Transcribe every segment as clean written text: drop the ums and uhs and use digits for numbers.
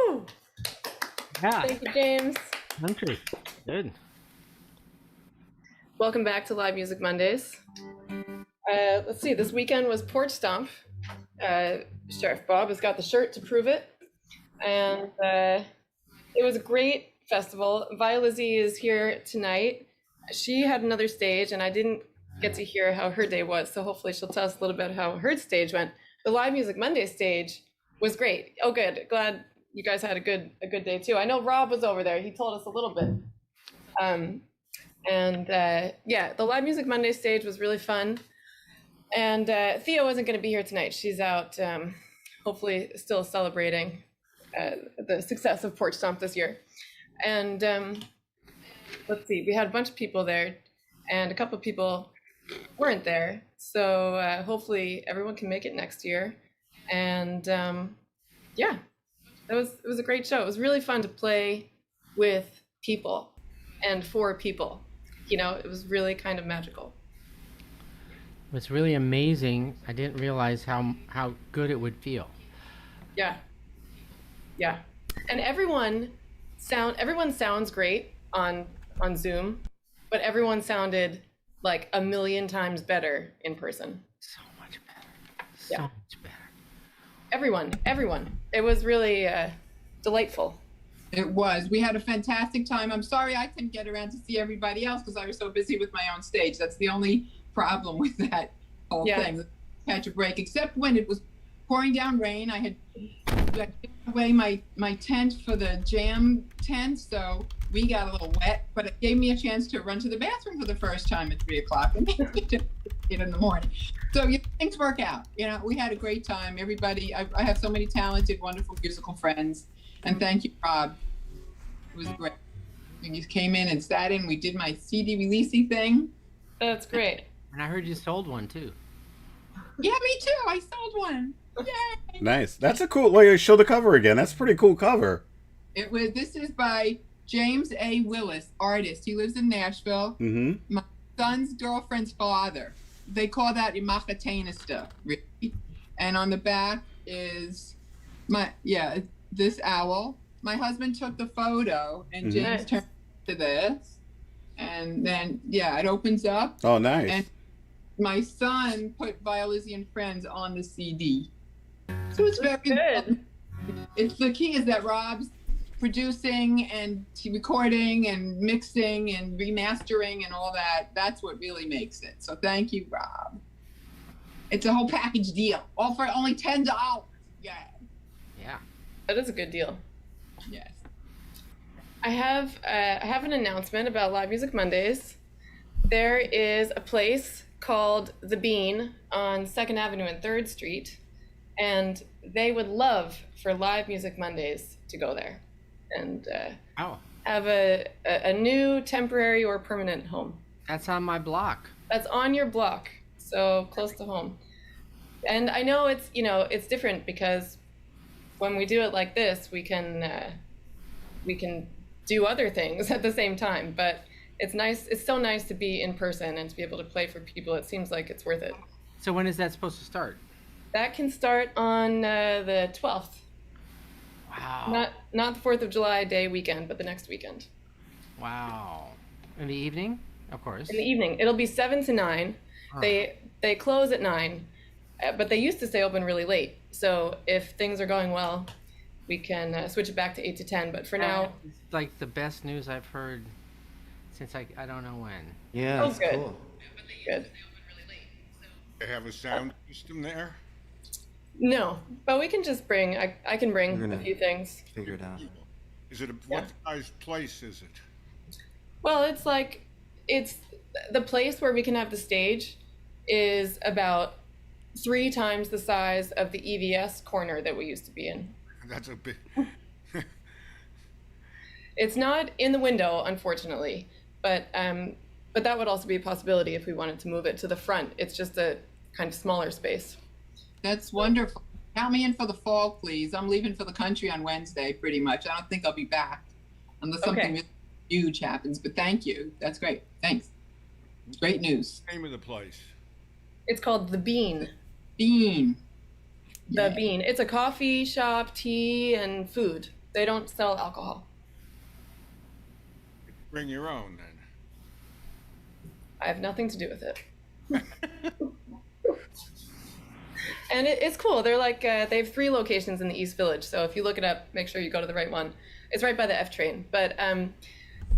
Woo! Yeah. Thank you, James. Country. Good. Welcome back to Live Music Mondays. Let's see, this weekend was Porch Stomp. Sheriff Bob has got the shirt to prove it. And it was a great festival. Viola Z is here tonight. She had another stage, and I didn't get to hear how her day was, so hopefully she'll tell us a little bit how her stage went. The Live Music Monday stage was great. Oh, good. Glad you guys had a good day too. I know Rob was over there. He told us a little bit. Yeah, the Live Music Monday stage was really fun. And Theo isn't going to be here tonight. She's out, hopefully still celebrating the success of Porch Stomp this year. And let's see, we had a bunch of people there, and a couple of people weren't there. So hopefully everyone can make it next year. And yeah, it was a great show. It was really fun to play with people and for people. You know, it was really kind of magical. It was really amazing. I didn't realize how good it would feel. Yeah. And everyone sounds great on Zoom, but everyone sounded like a million times better in person. So much better. Much better. Everyone. It was really delightful. It was. We had a fantastic time. I'm sorry I couldn't get around to see everybody else because I was so busy with my own stage. That's the only problem with that whole thing. Catch a break, except when it was pouring down rain. I had given away my tent for the jam tent, so we got a little wet, but it gave me a chance to run to the bathroom for the first time at 3 o'clock and in the morning. So things work out. You know, we had a great time. Everybody, I have so many talented, wonderful musical friends. And thank you, Rob. It was great. You came in and sat in. We did my CD releasing thing. That's great. And I heard you sold one too. Yeah, me too. I sold one. Yay! Nice. That's a cool. Well, you show the cover again. That's a pretty cool cover. This is by James A. Willis, artist. He lives in Nashville. Mm-hmm. My son's girlfriend's father. They call that Imakatanista, really. And on the back is this owl. My husband took the photo, and James turned to this, and then it opens up. Oh, nice. And my son put Viola Z and Friends on the CD, so it's very good. It's the key is that Rob's producing and recording and mixing and remastering and all that. That's what really makes it. So thank you, Rob. It's a whole package deal, all for only $10. Yeah. That is a good deal. Yes. I have an announcement about Live Music Mondays. There is a place called The Bean on 2nd Avenue and 3rd Street, and they would love for Live Music Mondays to go there and have a new temporary or permanent home. That's on my block. That's on your block, so close to home. And I know it's different because when we do it like this, we can do other things at the same time. But it's nice. It's so nice to be in person and to be able to play for people. It seems like it's worth it. So when is that supposed to start? That can start on the 12th. Wow. Not the 4th of July day weekend, but the next weekend. Wow. In the evening, of course. In the evening, it'll be 7 to 9. They close at 9, but they used to stay open really late. So if things are going well, we can switch it back to 8 to 10. But for now, it's like the best news I've heard since I don't know when. Yeah, that's good. Cool. Good. They have a sound system there? No, but we can just bring. I can bring a few things. Figure it out. Is it what size place is it? Well, it's the place where we can have the stage is about 3 times the size of the EVS corner that we used to be in. That's a big. It's not in the window, unfortunately, but that would also be a possibility if we wanted to move it to the front. It's just a kind of smaller space. That's wonderful. Count me in for the fall, please. I'm leaving for the country on Wednesday, pretty much. I don't think I'll be back unless something really huge happens. But thank you. That's great. Thanks. Great news. Name of the place? It's called The Bean. Bean. The Bean. It's a coffee shop, tea, and food. They don't sell alcohol. Bring your own then. I have nothing to do with it. And it's cool. They're like, they have 3 locations in the East Village. So if you look it up, make sure you go to the right one. It's right by the F train. But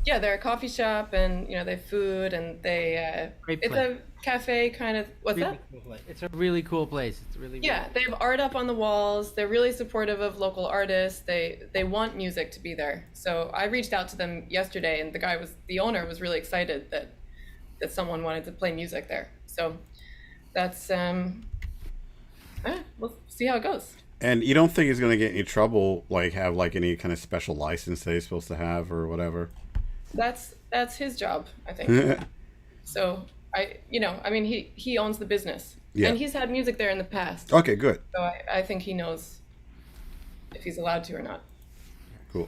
yeah, they're a coffee shop, and they have food, and Great it's place. a cafe kind of. What's Really that? cool place. It's a really cool place. It's really Yeah, they have art up on the walls. They're really supportive of local artists. They want music to be there. So I reached out to them yesterday, and the owner was really excited that someone wanted to play music there. So that's we'll see how it goes. And you don't think he's going to get any trouble, like have like any kind of special license that he's supposed to have or whatever? That's his job, I think. So he owns the business, Yeah. and he's had music there in the past. Okay, good. So I think he knows if he's allowed to or not. Cool.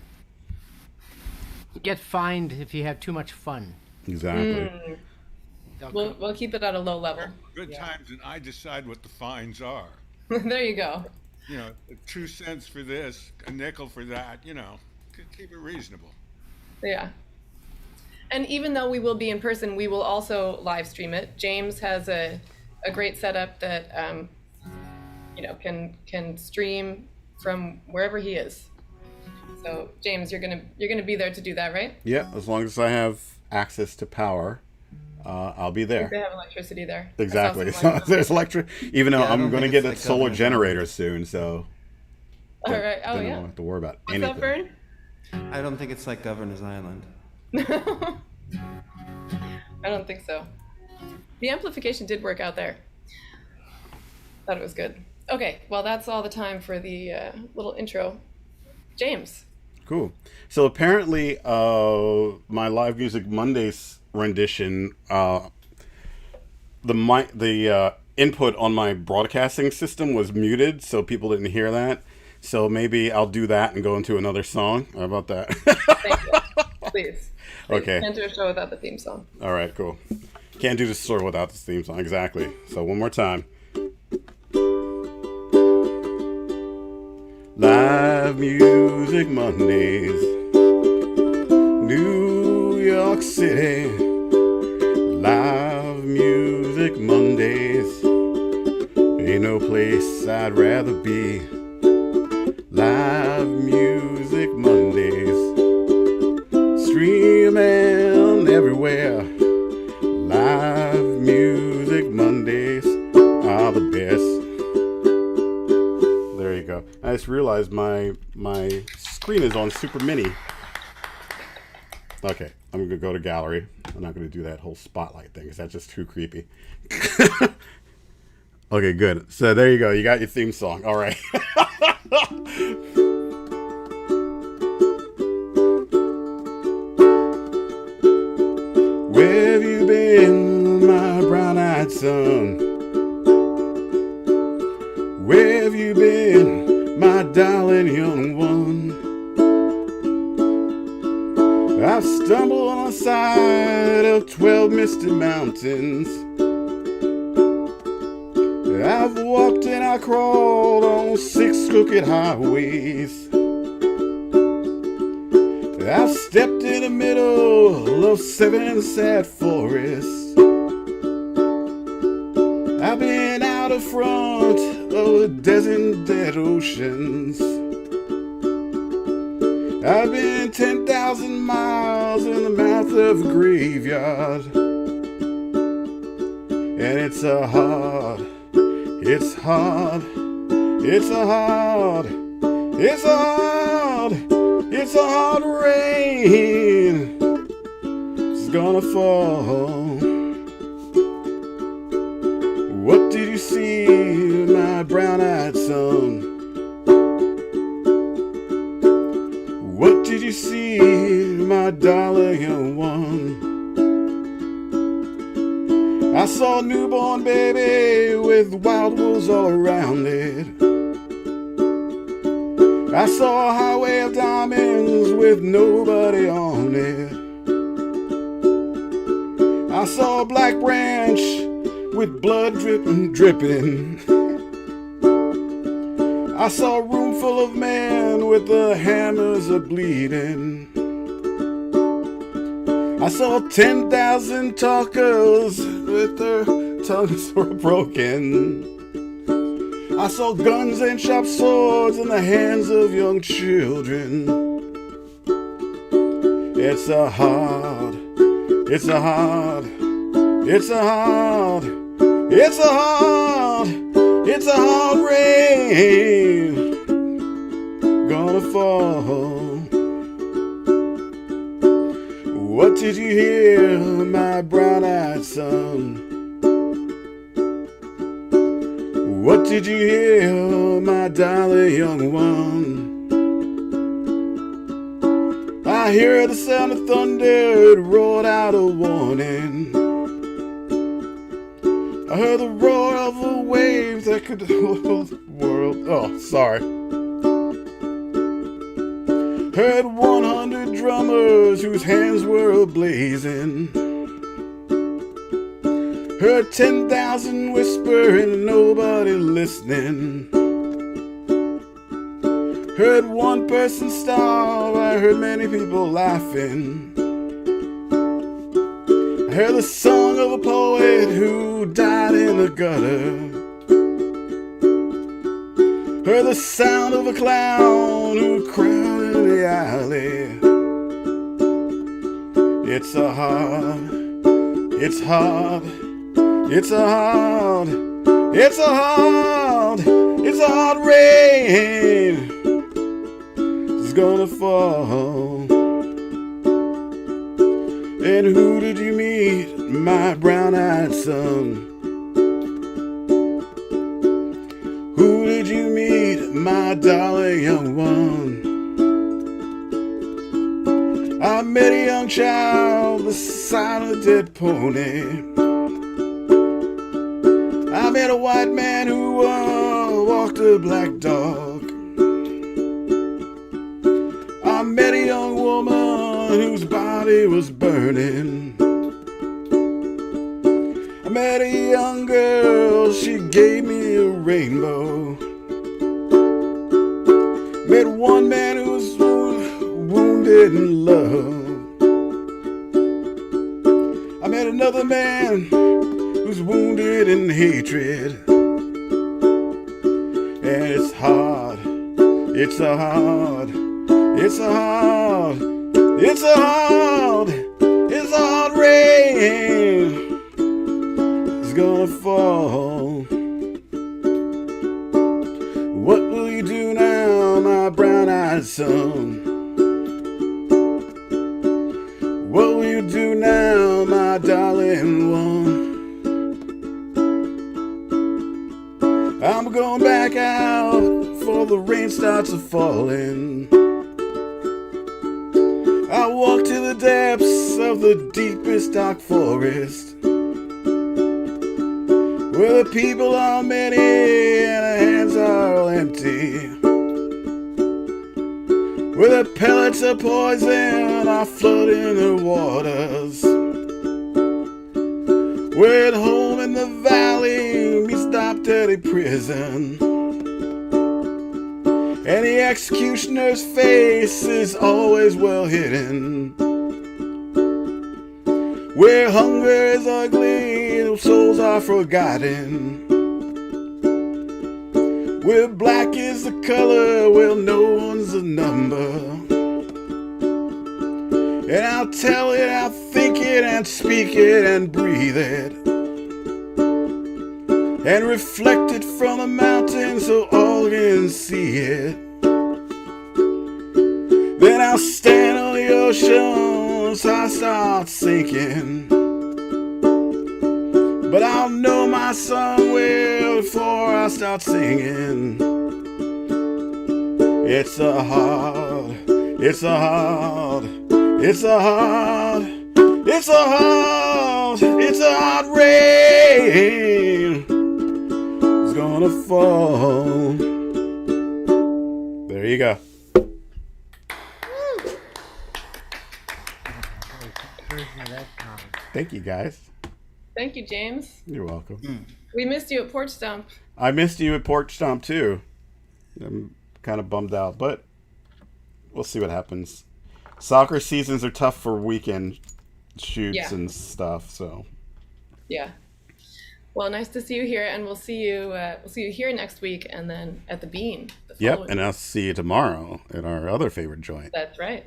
You get fined if you have too much fun. Exactly. We'll keep it at a low level. Good times, and I decide what the fines are. There you go. 2 cents for this, a nickel for that. Keep it reasonable. Yeah. And even though we will be in person, we will also live stream it. James has a great setup that can stream from wherever he is. So James, you're gonna be there to do that, right? Yeah, as long as I have access to power, I'll be They there. have electricity there. Exactly. I saw some So there's electric. Even though Yeah, I I'm don't going to think get a it's like solar government. generator soon, so All right. Oh then I yeah. don't have to worry about What's anything. up, Vern? I don't think it's like Governor's Island. I don't think so. The amplification did work out there. Thought it was good. Okay, well that's all the time for the little intro. James. Cool. So apparently, my live music Mondays rendition, the input on my broadcasting system was muted, so people didn't hear that. So maybe I'll do that and go into another song. How about that? Thank you. Please. Okay. Can't do a show without the theme song. All right, cool. Can't do this story without this theme song. Exactly. So one more time. Live Music Mondays, New York City. Live Music Mondays, ain't no place I'd rather be. Live Music Mondays, streaming everywhere. Live Music Mondays are the best. There you go. I just realized my screen is on Super Mini. Okay, I'm gonna go to gallery. I'm not gonna do that whole spotlight thing because that's just too creepy. Okay, good. So there you go. You got your theme song. All right. Where have you been, my brown-eyed son? Where have you been, my darling young one? I've stumbled on the side of 12 misty mountains. I've walked and I crawled on 6 crooked highways. I've stepped in the middle of 7 sad forests. I've been out of front of a dozen dead oceans. I've been 10,000 miles in the mouth of a graveyard. And it's a hard, it's hard, it's a hard, it's a hard, it's a hard rain. It's gonna fall. What did you see, my brown-eyed son? What did you see, my darling young one? I saw a newborn baby with wild wolves all around it. I saw a highway of diamonds with nobody on it. I saw a black branch with blood dripping, dripping. I saw a room room full of men with the hammers a bleeding. I saw 10,000 talkers with their tongues were broken. I saw guns and sharp swords in the hands of young children. It's a hard, it's a hard, it's a hard, it's a hard, it's a hard rain gonna fall. What did you hear, my brown-eyed son? What did you hear, my darling young one? I hear the sound of thunder, it roared out a warning. I heard the roar of a wave that could hold the world. Oh, sorry. Heard 100 drummers whose hands were blazing. Heard 10,000 whisper and nobody listening. Heard one person starve, I heard many people laughing. I heard the song of a poet who died in the gutter. Heard the sound of a clown who cried in the alley. It's a hard, it's hard, it's a hard, it's a hard, it's a hard rain. It's gonna fall. And who did you meet, my brown-eyed son? Who did you meet, my darling young one? I met a young child beside a dead pony. I met a white man who walked a black dog. I met a young woman whose body was burning. I met a young girl, she gave me a rainbow. Met one man who was wounded in love. I met another man who's wounded in hatred. And it's hard, it's a hard, it's a hard, it's a hard, it's a hard rain. It's gonna fall. What will you do now, my brown-eyed son? What will you do now, my darling one? I'm going back out before the rain starts a-falling. I walk to the depths of the deepest dark forest, where the people are many and the hands are all empty, where the pellets of poison are flooding the waters, where at home in the valley meets Stop Dirty Prison, and the executioner's face is always well hidden, where hunger is ugly, souls are forgotten, where black is the color, well, no one's a number. And I'll tell it, I'll think it, and speak it, and breathe it, and reflect it from the mountains so all can see it. Then I'll stand on the ocean so I start sinking, but I'll know my song well before I start singing. It's a hard, it's a hard, it's a hard, it's a hard, it's a hard rain. It's gonna fall. There you go. Thank you, guys. Thank you, James. You're welcome. We missed you at Porch Stomp. I missed you at Porch Stomp too. kind of bummed out, but we'll see what happens. Soccer seasons are tough for weekend shoots and stuff, so. Yeah. Well, nice to see you here, and we'll see you here next week, and then at the Bean. Yep, and I'll see you tomorrow at our other favorite joint. That's right.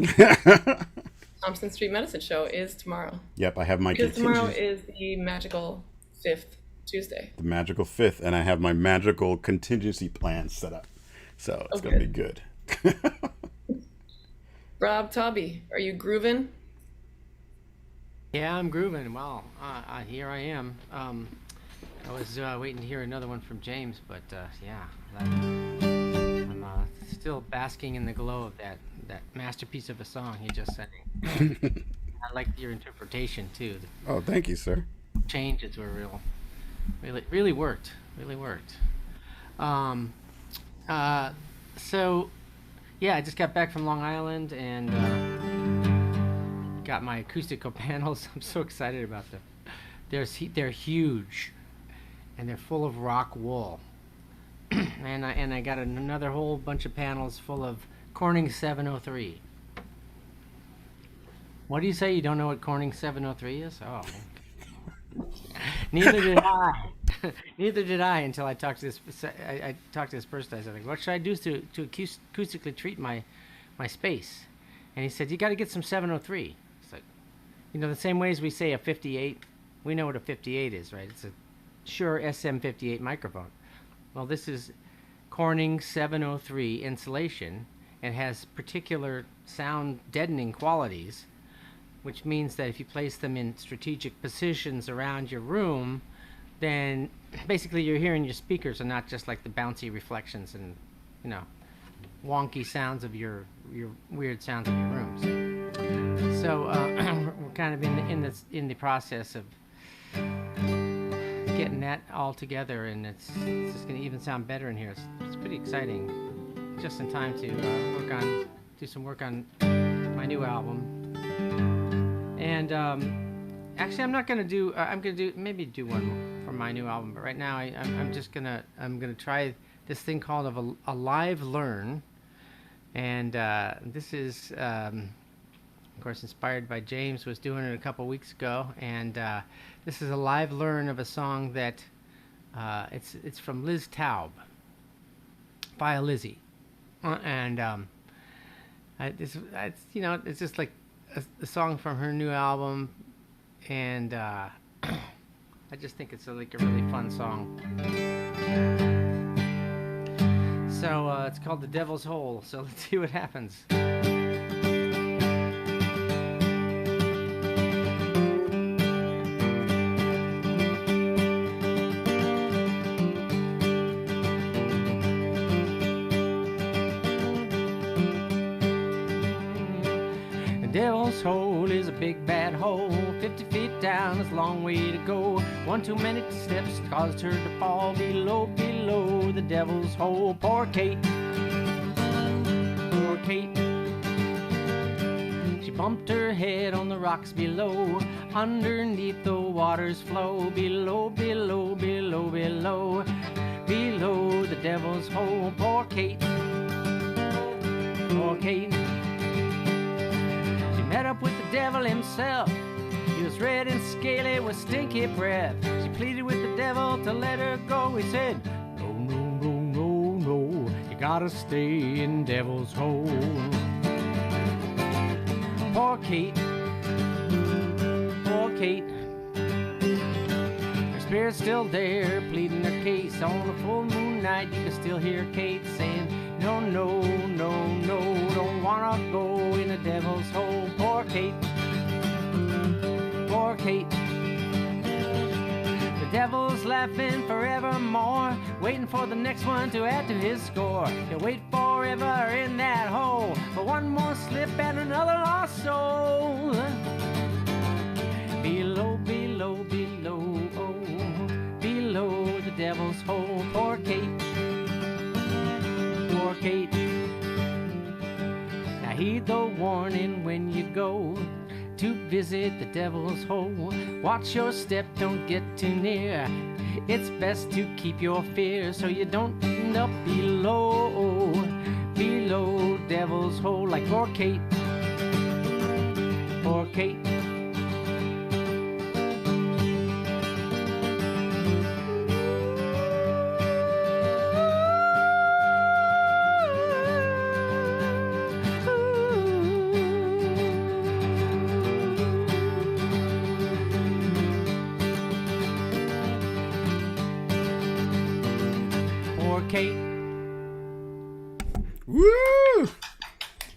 Thompson Street Medicine Show is tomorrow. Yep, I have my because tomorrow is the magical 5th Tuesday. The magical 5th, and I have my magical contingency plan set up, so it's gonna be good. Rob, Taube, are you grooving? Yeah, I'm grooving. Well, here I am. I was waiting to hear another one from James, but I'm still basking in the glow of that masterpiece of a song he just sang. I liked your interpretation too. Oh, thank you, sir. Changes were really worked. So, yeah, I just got back from Long Island and got my acoustical panels. I'm so excited about them. They're huge. And they're full of rock wool, and I got another whole bunch of panels full of Corning 703. What do you say? You don't know what Corning 703 is? Oh, neither did I. Neither did I until I talked to this. I talked to this person. I said, like, "What should I do to acoustically treat my space?" And he said, "You got to get some 703." It's like, the same way as we say a 58. We know what a 58 is, right? It's a Shure SM58 microphone. Well, this is Corning 703 insulation and has particular sound deadening qualities, which means that if you place them in strategic positions around your room, then basically you're hearing your speakers and not just like the bouncy reflections and wonky sounds of your weird sounds of your rooms. So we're kind of in the process of getting that all together, and it's just going to even sound better in here. It's pretty exciting. Just in time to do some work on my new album. And actually, I'm going to do one for my new album. But right now, I'm gonna try this thing called a live learn, and this is. Of course, inspired by James, was doing it a couple weeks ago, and this is a live learn of a song that it's from Liz Taube, by Lizzie, and it's just like a song from her new album, and I just think it's like a really fun song. So it's called "The Devil's Hole." So let's see what happens. Devil's Hole is a big bad hole, 50 feet down, it's a long way to go. One too many steps caused her to fall below the devil's hole. Poor Kate, poor Kate. She bumped her head on the rocks below, underneath the water's flow. Below the devil's hole. Poor Kate, poor Kate. Met up with the devil himself. He was red and scaly with stinky breath. She pleaded with the devil to let her go. He said, "No, no, no, no, no. You gotta stay in Devil's Hole." Poor Kate, poor Kate. Her spirit's still there, pleading her case. On a full moon night, you can still hear Kate saying, "No, no, no, no, don't wanna go in the devil's hole." Poor Kate, poor Kate. The devil's laughing forevermore, waiting for the next one to add to his score. He'll wait forever in that hole for one more slip and another lost soul. Below, below, below, oh, below the devil's hole. Poor Kate, poor Kate. Now heed the warning when you go to visit the devil's hole. Watch your step, don't get too near. It's best to keep your fear so you don't end up below devil's hole like poor Kate. Poor Kate. Kate. Woo!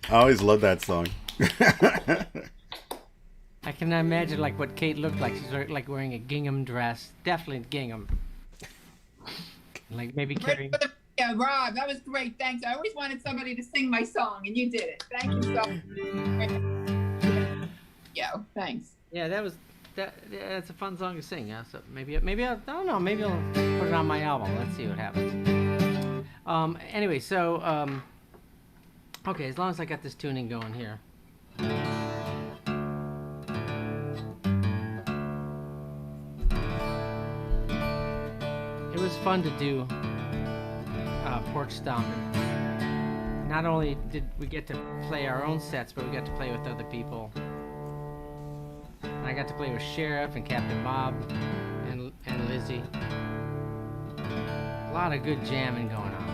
I always love that song. I can imagine like what Kate looked like. She's like wearing a gingham dress, definitely gingham. Like maybe carrying. Yeah, Rob, that was great. Thanks. I always wanted somebody to sing my song, and you did it. Thank you so much. Yeah, thanks. Yeah, that's a fun song to sing. Yeah, so maybe I don't know. Maybe I'll put it on my album. Let's see what happens. Anyway, so okay, as long as I got this tuning going here. It was fun to do Porch Stomp. Not only did we get to play our own sets, but we got to play with other people. And I got to play with Sheriff and Captain Bob and Lizzie. A lot of good jamming going on.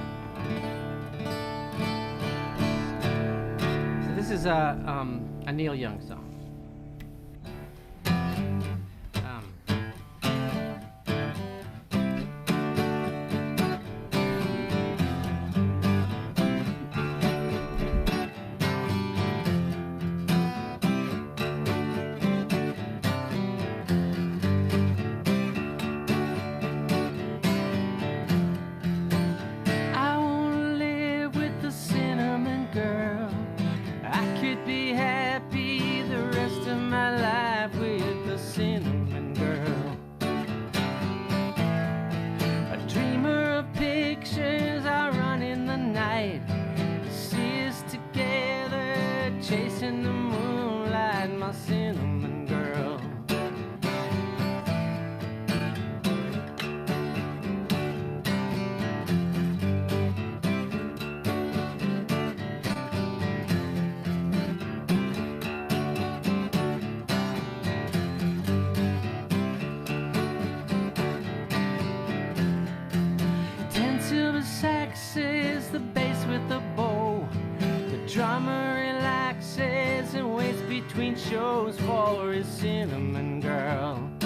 So this is a Neil Young song. Shows for his cinnamon girl. A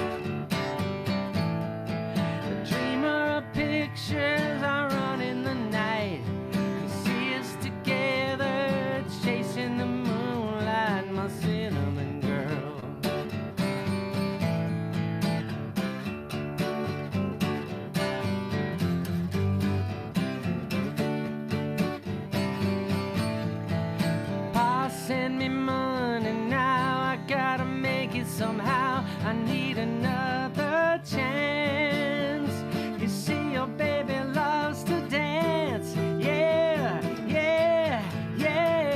dreamer of pictures I run in the night. You see us together, chasing the moonlight, my cinnamon girl. Pa, send me money now. I gotta make it somehow. I need another chance. You see, your baby loves to dance. Yeah, yeah, yeah.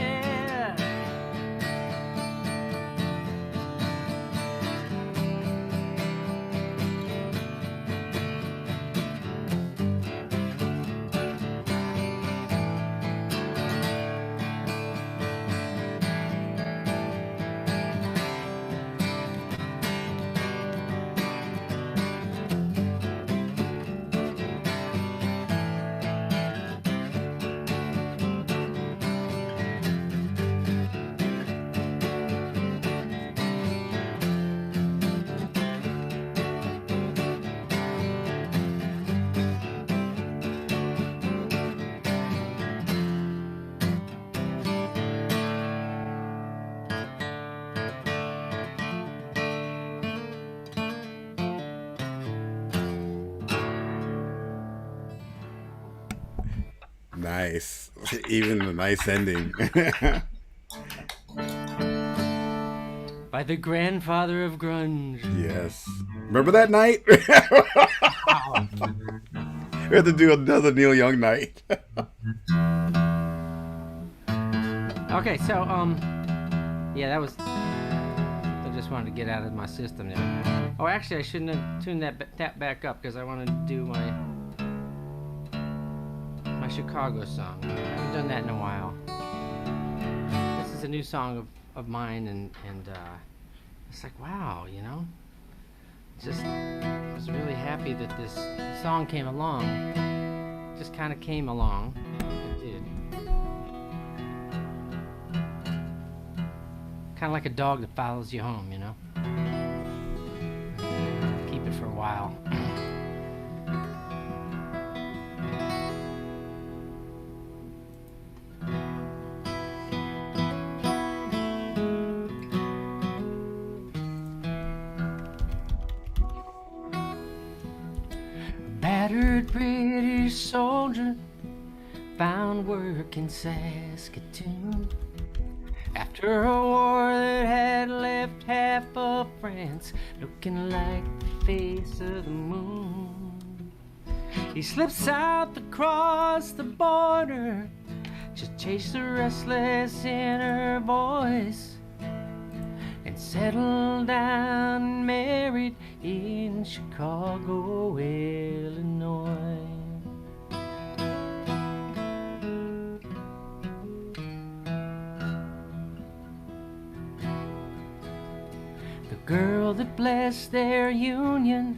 Nice. Even a nice ending. By the grandfather of grunge. Yes. Remember that night? We have to do another Neil Young night. Okay, so yeah, that was. I just wanted to get out of my system there. Oh, actually, I shouldn't have tuned that back up because I wanted to do my Chicago song. I haven't done that in a while. a new song of mine, and it's like, wow, you know, just was really happy that this song came along. Just kind of came along. It did. Kind of like a dog that follows you home, you know. Keep it for a while. Battered British soldier found work in Saskatoon after a war that had left half of France looking like the face of the moon. He slipped south across the border to chase the restless inner voice and settled down and married in Chicago, Illinois. The girl that blessed their union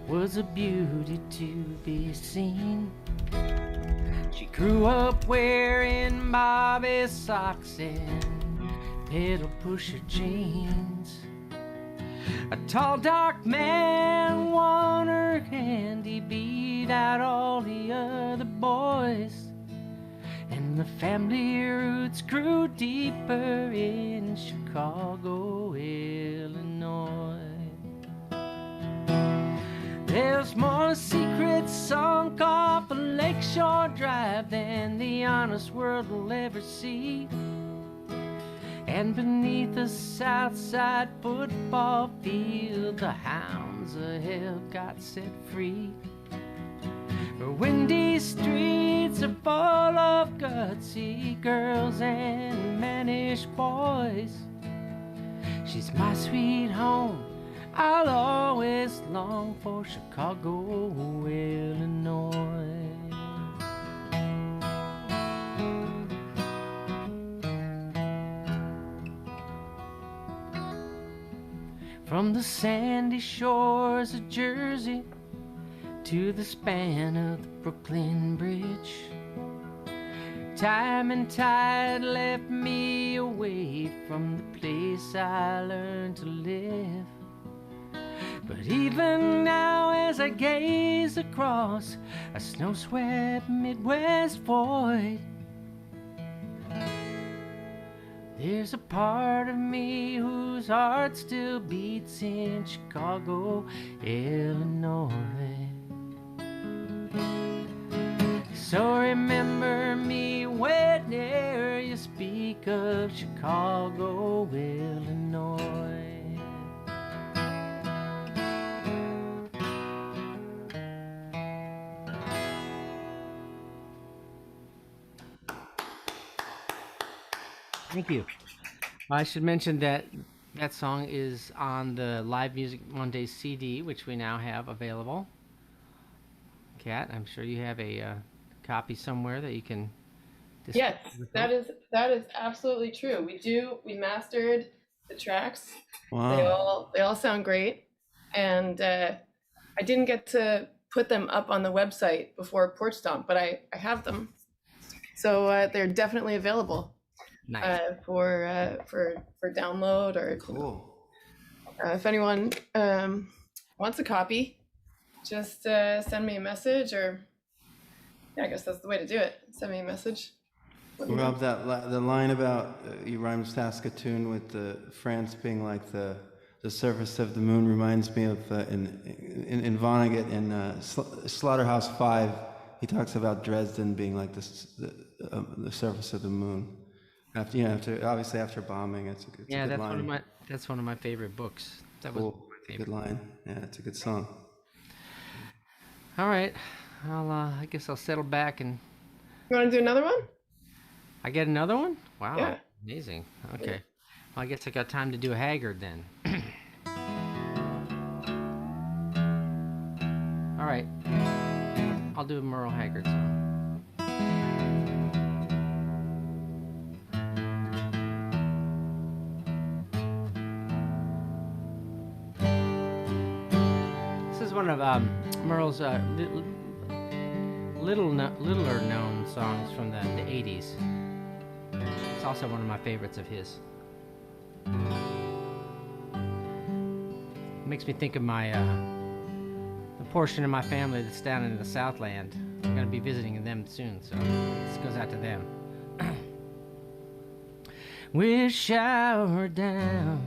was a beauty to be seen. She grew up wearing Bobby socks and pedal pusher jeans. A tall dark man won her hand. He beat out all the other boys, and the family roots grew deeper in Chicago, Illinois. There's more secrets sunk off a lakeshore drive than the honest world will ever see. And beneath the south side football field, the hounds of hell got set free. Her windy streets are full of gutsy girls and mannish boys. She's my sweet home. I'll always long for Chicago, Illinois. From the sandy shores of Jersey to the span of the Brooklyn Bridge, time and tide left me away from the place I learned to live. But even now as I gaze across a snow-swept Midwest void, there's a part of me whose heart still beats in Chicago, Illinois. So remember me whenever you speak of Chicago, Illinois. Thank you. I should mention that that song is on the Live Music Mondayz CD, which we now have available. Kat, I'm sure you have a copy somewhere that you can. Yes, that is absolutely true. We do. We mastered the tracks. Wow. They all sound great, and I didn't get to put them up on the website before Porch Stomp, but I have them, so they're definitely available. Nice. For download, or Cool. if anyone wants a copy, just send me a message, or yeah, I guess that's the way to do it. Send me a message. Rob, the line about you rhymed Saskatoon with the France being like the surface of the moon reminds me of in Vonnegut in Slaughterhouse 5. He talks about Dresden being like the surface of the moon. After bombing, it's a good line. That's one of my favorite books. That was Cool. my favorite. Good line. Yeah, it's a good song. All right, I guess I'll settle back and. You want to do another one? I get another one? Wow, Yeah. Amazing. Okay, well, I guess I got time to do a Haggard then. All right, I'll do a Merle Haggard song. one of Merle's littler known songs from the 80s. It's also one of my favorites of his. Makes me think of my the portion of my family that's down in the Southland. I'm gonna be visiting them soon, so this goes out to them. We're showered down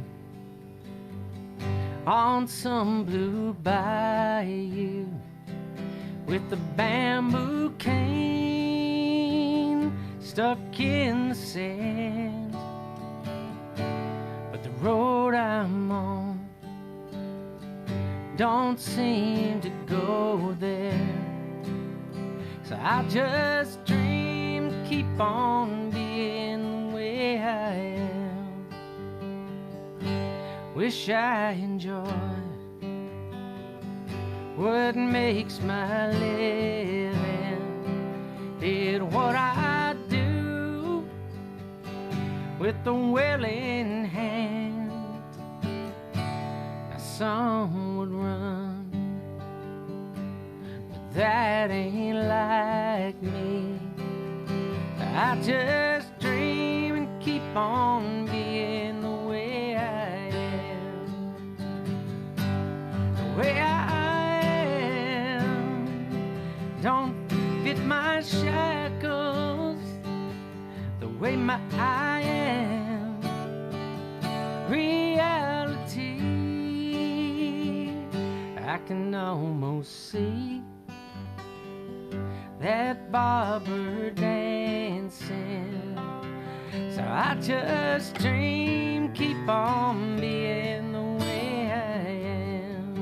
on some blue bayou with the bamboo cane stuck in the sand. But the road I'm on don't seem to go there. So I just dream, keep on being the way I am. Wish I enjoyed what makes my living. Did what I do with the will in hand. Now some would run, but that ain't like me. I just dream and keep on being the way I am. The way I am don't fit my shackles. The way I am, reality, I can almost see that barber dancing. So I just dream, keep on being the way I am.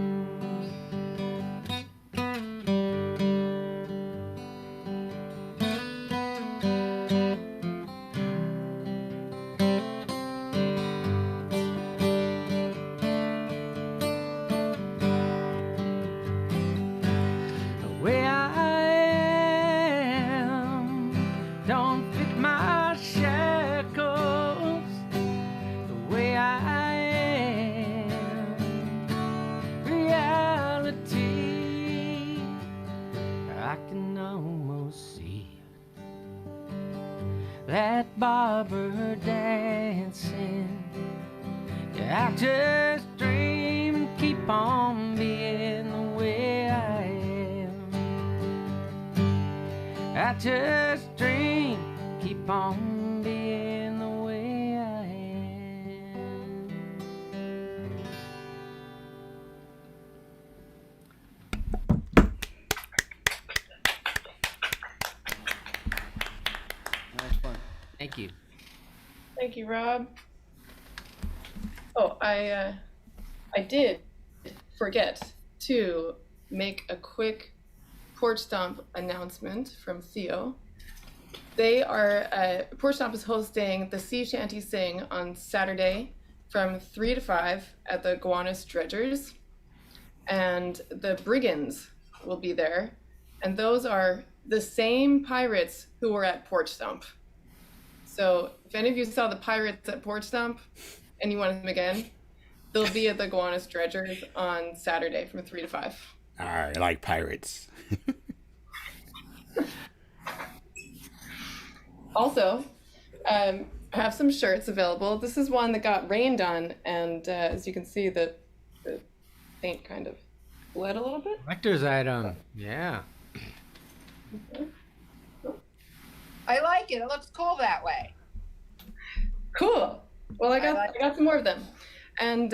The way I am don't fit my shackles. The way I am, reality, I can almost see that barber dancing. Yeah, I just dream, keep on being the way I am. I just dream, keep on being the way I am. That was fun. Thank you. Thank you, Rob. Oh, I did forget to make a quick Porch Stomp announcement from Theo. They are, Porch Stomp is hosting the Sea Shanty Sing on Saturday from 3 to 5 at the Gowanus Dredgers. And the Brigands will be there. And those are the same pirates who were at Porch Stomp. So if any of you saw the pirates at Porch Stomp and you want them again, they'll be at the Gowanus Dredgers on Saturday from 3 to 5. I like pirates. Also, I have some shirts available. This is one that got rained on, and as you can see, the paint kind of bled a little bit. Collector's item. Yeah. I like it. It looks cool that way. Cool. Well, I like got some more of them, and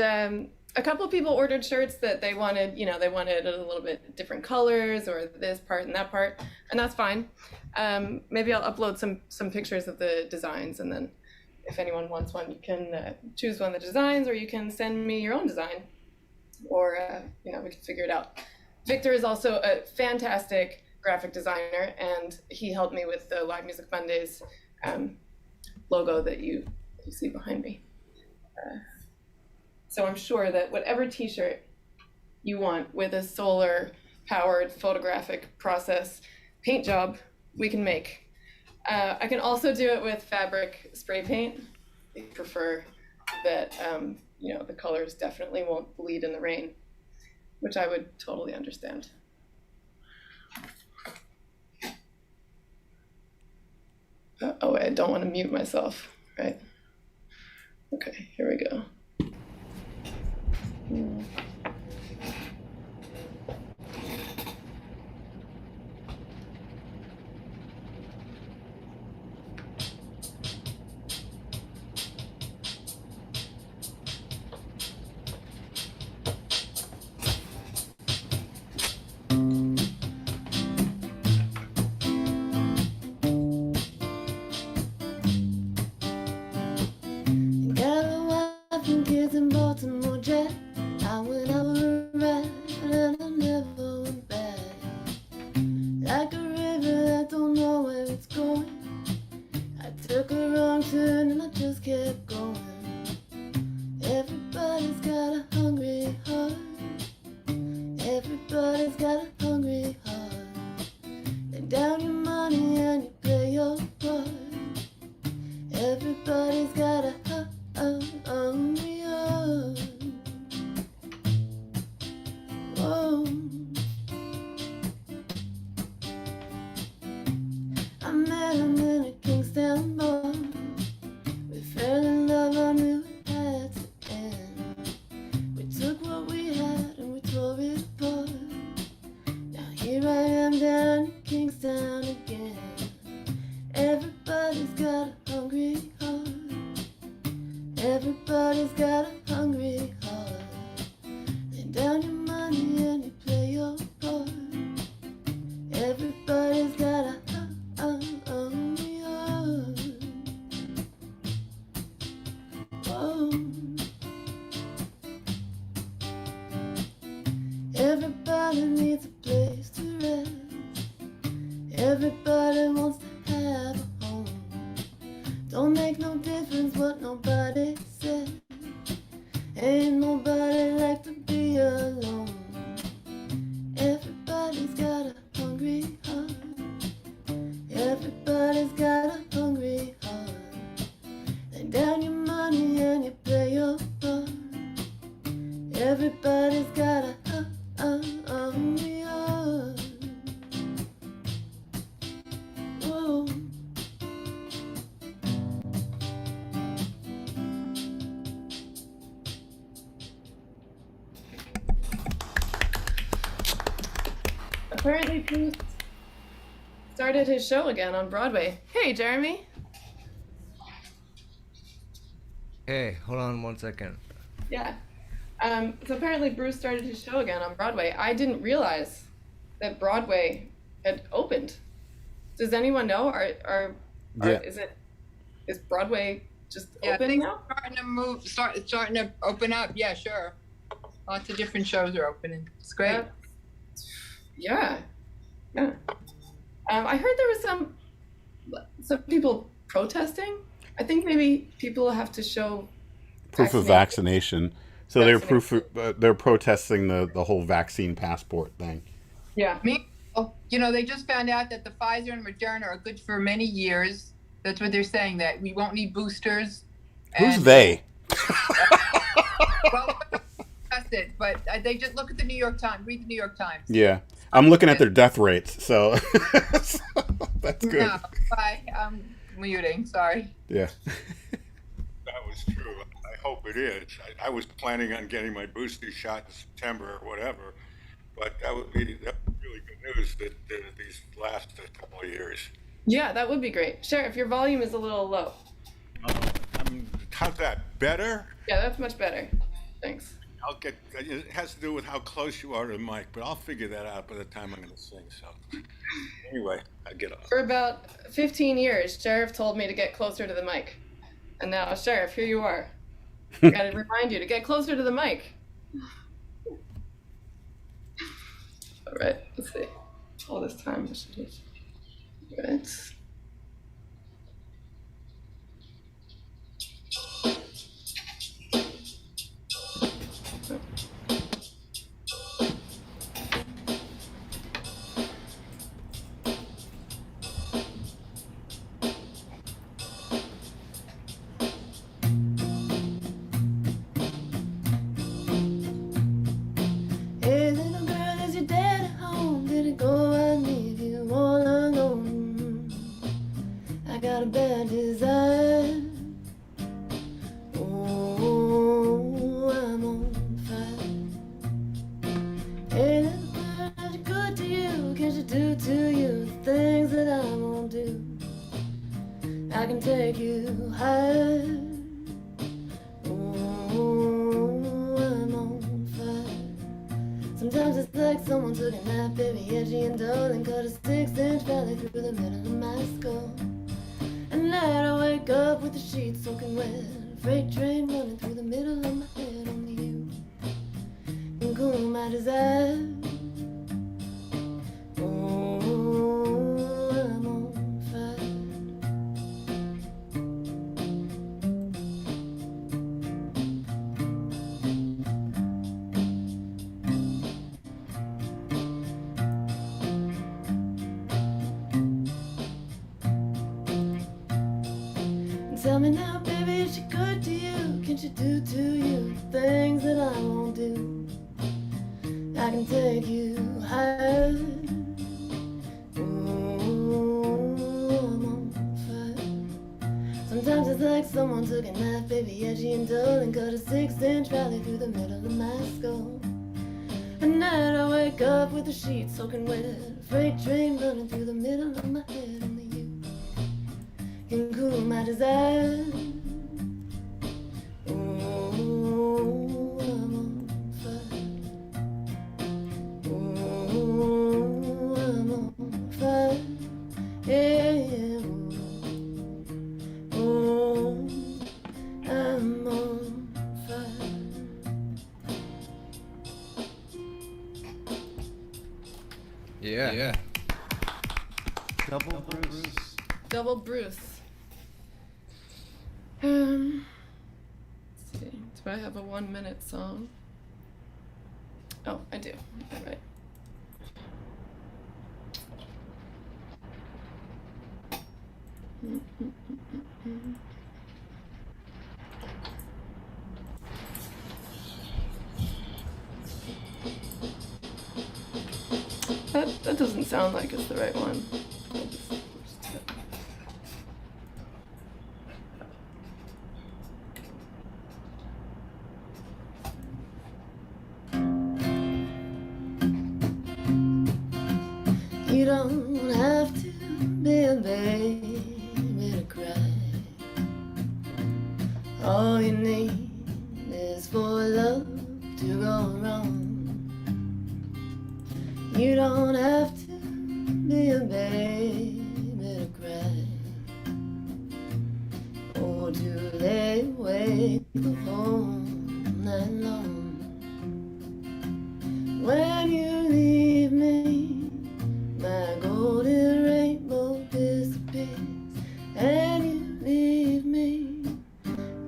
a couple of people ordered shirts that they wanted. They wanted a little bit different colors or this part and that part, and that's fine. Maybe I'll upload some pictures of the designs, and then if anyone wants one, you can choose one of the designs, or you can send me your own design, or we can figure it out. Victor is also a fantastic graphic designer, and he helped me with the Live Muzic Mondayz logo that you see behind me. So I'm sure that whatever t-shirt you want with a solar powered photographic process paint job, we can make. I can also do it with fabric spray paint. I prefer that, the colors definitely won't bleed in the rain. which I would totally understand. Oh, wait, I don't want to mute myself, right? Okay, here we go. Got a wife and kids in Baltimore, Jack. I went out for a ride and I never went back. Like a river that don't know where it's going. I took a wrong turn and I just kept going. Everybody's got a hungry heart. Everybody's got a hungry heart. Lay down your money and you play your part. Everybody's got a hungry heart. Whoa. I met him in a Kingston bar. We fell in love, I knew it had to end. We took what we had and we tore it apart. Now here I am down in Kingston again. Everybody's got a hungry heart. Everybody's got a hungry heart. Lay down your money and you play your part. Everybody's got a hungry heart. Whoa. Everybody needs a place to rest. Everybody wants to have a home. Don't make no difference what nobody said. Ain't nobody like to be alone. Everybody's got a hungry heart. Everybody's got a hungry heart. Lay down your money and you play your part. Everybody's got a hungry heart. Whoa. Apparently, Bruce started his show again on Broadway. Hey, Jeremy. Hey, hold on 1 second. Yeah. So apparently Bruce started his show again on Broadway. I didn't realize that Broadway had opened. Does anyone know? Yeah. Is Broadway just Yeah, open things now? are starting to open up. Yeah, sure. Lots of different shows are opening. It's great. Yeah. I heard there was some people protesting. I think maybe people have to show Proof of vaccination. So they're protesting the whole vaccine passport thing. Yeah. They just found out that the Pfizer and Moderna are good for many years. That's what they're saying, that we won't need boosters. Who's they? Well, that's it. But they just look at the New York Times. Read the New York Times. Yeah. I'm looking at their death rates, so that's good. No, bye. I'm muting. Sorry. Yeah. That was true. I hope it is. I was planning on getting my booster shot in September or whatever, but that would be really good news that these last a couple of years. Yeah, that would be great. Sheriff, your volume is a little low. How's that? Better? Yeah, that's much better. Thanks. It has to do with how close you are to the mic, but I'll figure that out by the time I'm going to sing. So anyway, I get off. For about 15 years, Sheriff told me to get closer to the mic. And now, Sheriff, here you are. I gotta remind you to get closer to the mic. All right, let's see. All this time. Right. Hey, got a bad desire. Oh, I'm on fire. Ain't it much good to you? Can't you do to you the things that I won't do? I can take you higher. Oh, I'm on fire. Sometimes it's like someone took a knife, baby, edgy and dull, and cut a 6-inch valley through the middle of my skull. And night I wake up with the sheets soaking wet, a freight train running through the middle of my head. Only you can cool my desire. Oh, I'm on fire. Tell me now, baby, is she good to you? Can she do to you the things that I won't do? I can take you higher. Ooh, I'm on fire. Sometimes it's like someone took a knife, baby, edgy and dull, and cut a 6-inch valley through the middle of my skull. At night I wake up with the sheets soaking wet, a freight train running through the middle of my head. Only you can cool my desire. Oh, I'm on fire. Oh, I'm on fire. Yeah. Oh, I'm on fire. Yeah. Double Bruce. Double Bruce. Let's see. Do I have a 1-minute song? Oh, I do. All right. That doesn't sound like it's the right one. You don't have to be a baby to cry. All you need is for love to go wrong. You don't have to be a baby to cry, or to lay awake the whole night long. When you leave me, my golden rainbow disappears, and you leave me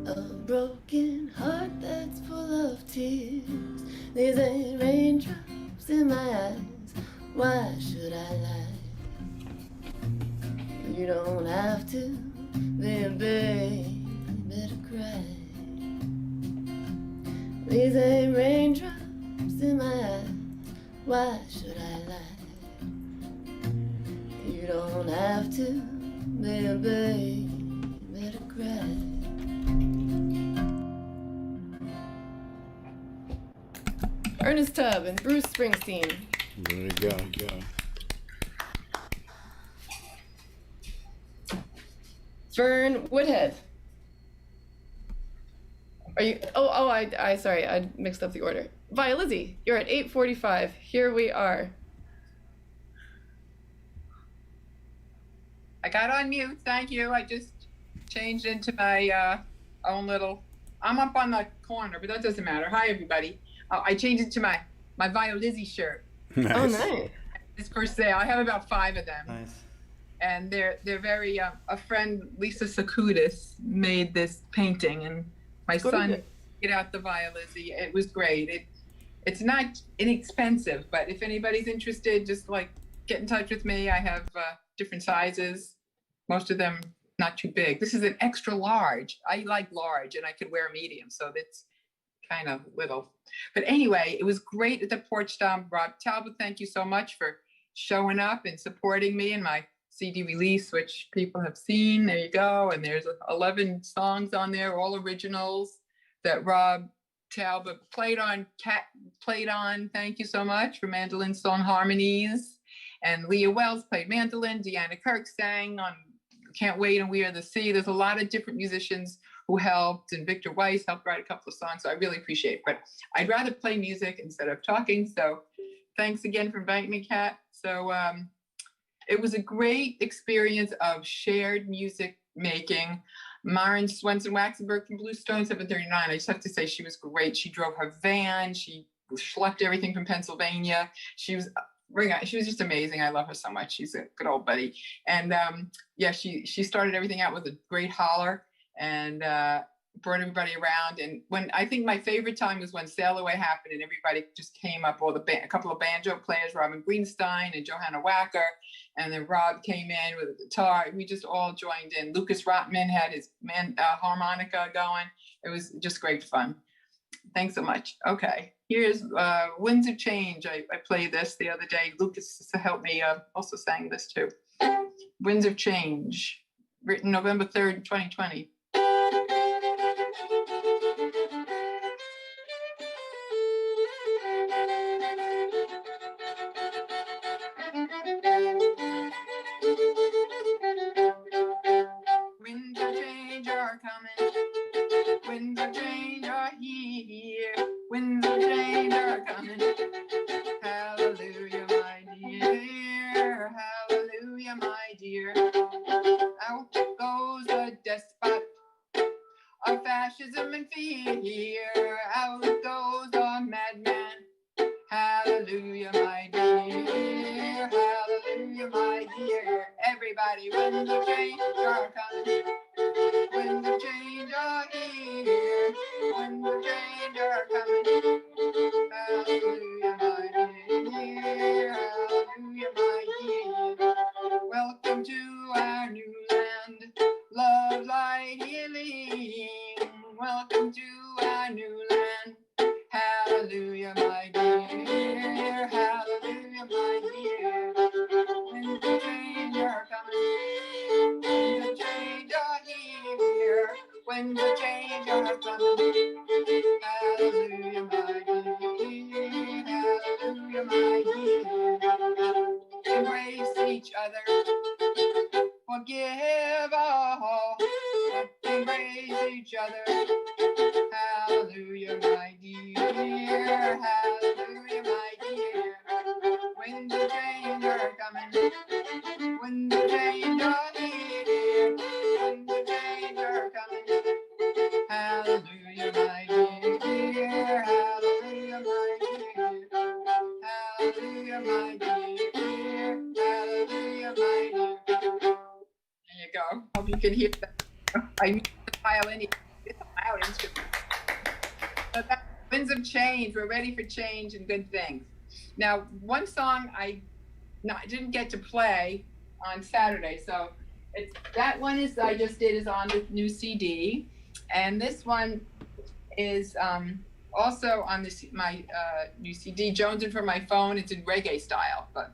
a broken heart that's full of tears. These ain't raindrops in my eyes, why should I lie? You don't have to be a baby to cry. These ain't raindrops in my eyes, why should I lie? You don't have to be a baby to cry. Ernest Tubb and Bruce Springsteen. There you go. Vern Woodhead. Are you? Oh, I sorry, I mixed up the order. Via Lizzie, you're at 8:45. Here we are. I got on mute, thank you. I just changed into my own little, I'm up on the corner, but that doesn't matter. Hi, everybody. I changed into my Via Lizzie shirt. Nice. Oh, nice. It's for sale. I have about 5 of them. Nice. And they're very, a friend, Lisa Sakudis, made this painting, and my son get out the Via Lizzie. It was great. It's not inexpensive, but if anybody's interested, just like get in touch with me. I have different sizes, most of them not too big. This is an extra large. I like large, and I could wear medium, so that's kind of little. But anyway, it was great at the Porch Stomp. Rob Talbot, thank you so much for showing up and supporting me and my CD release, which people have seen. There you go. And there's 11 songs on there, all originals that Rob Taube played on. Thank you so much for mandolin song harmonies. And Leah Wells played mandolin. Deanna Kirk sang on Can't Wait and We Are the Sea. There's a lot of different musicians who helped, and Victor Weiss helped write a couple of songs. So I really appreciate it. But I'd rather play music instead of talking. So thanks again for inviting me, Kat. So it was a great experience of shared music making. Maren Swenson Waxenberg from Bluestone 739. I just have to say she was great. She drove her van. She schlepped everything from Pennsylvania. She was just amazing. I love her so much. She's a good old buddy. And yeah, she started everything out with a great holler and brought everybody around. And when I think my favorite time was when Sail Away happened and everybody just came up, a couple of banjo players, Robin Greenstein and Johanna Wacker, and then Rob came in with a guitar. We just all joined in. Lucas Rotman had his harmonica going. It was just great fun. Thanks so much. Okay, here's Winds of Change. I played this the other day. Lucas helped me, also sang this too. Winds of Change, written November 3rd, 2020. Winds of change are coming. Winds of change are here. Winds of change are coming. Hallelujah, my dear. Hallelujah, my dear. Out goes the despot of fascism and fear. Out goes the madman. Hallelujah, my dear. Hallelujah, my dear. Everybody, winds of change are coming. Winds of change are here. Winds of change are coming. Hallelujah, my dear. Hallelujah, my dear. Welcome to our new land. Love, light, healing. Welcome to our new land. Hallelujah, my dear. Hallelujah, my dear. Winds of change are coming. Winds of change are here. Winds of change are coming. Hallelujah, my dear. Hallelujah, my dear. Embrace each other. Forgive all. Embrace each other. Hallelujah, my dear. Hallelujah, my dear. Winds of change are coming. Winds of change are here. Winds of change are coming. Hallelujah, my dear. Hallelujah, my dear. Hallelujah, my dear. Hallelujah, my dear. There you go. Hope you can hear that. I need the violin. It's a loud instrument. So that's Winds of Change. We're ready for change and good things. Now, one song I didn't get to play on Saturday, so that one is I just did is on the new CD, and this one is also on my new CD, Jonesing for My Phone. It's in reggae style, but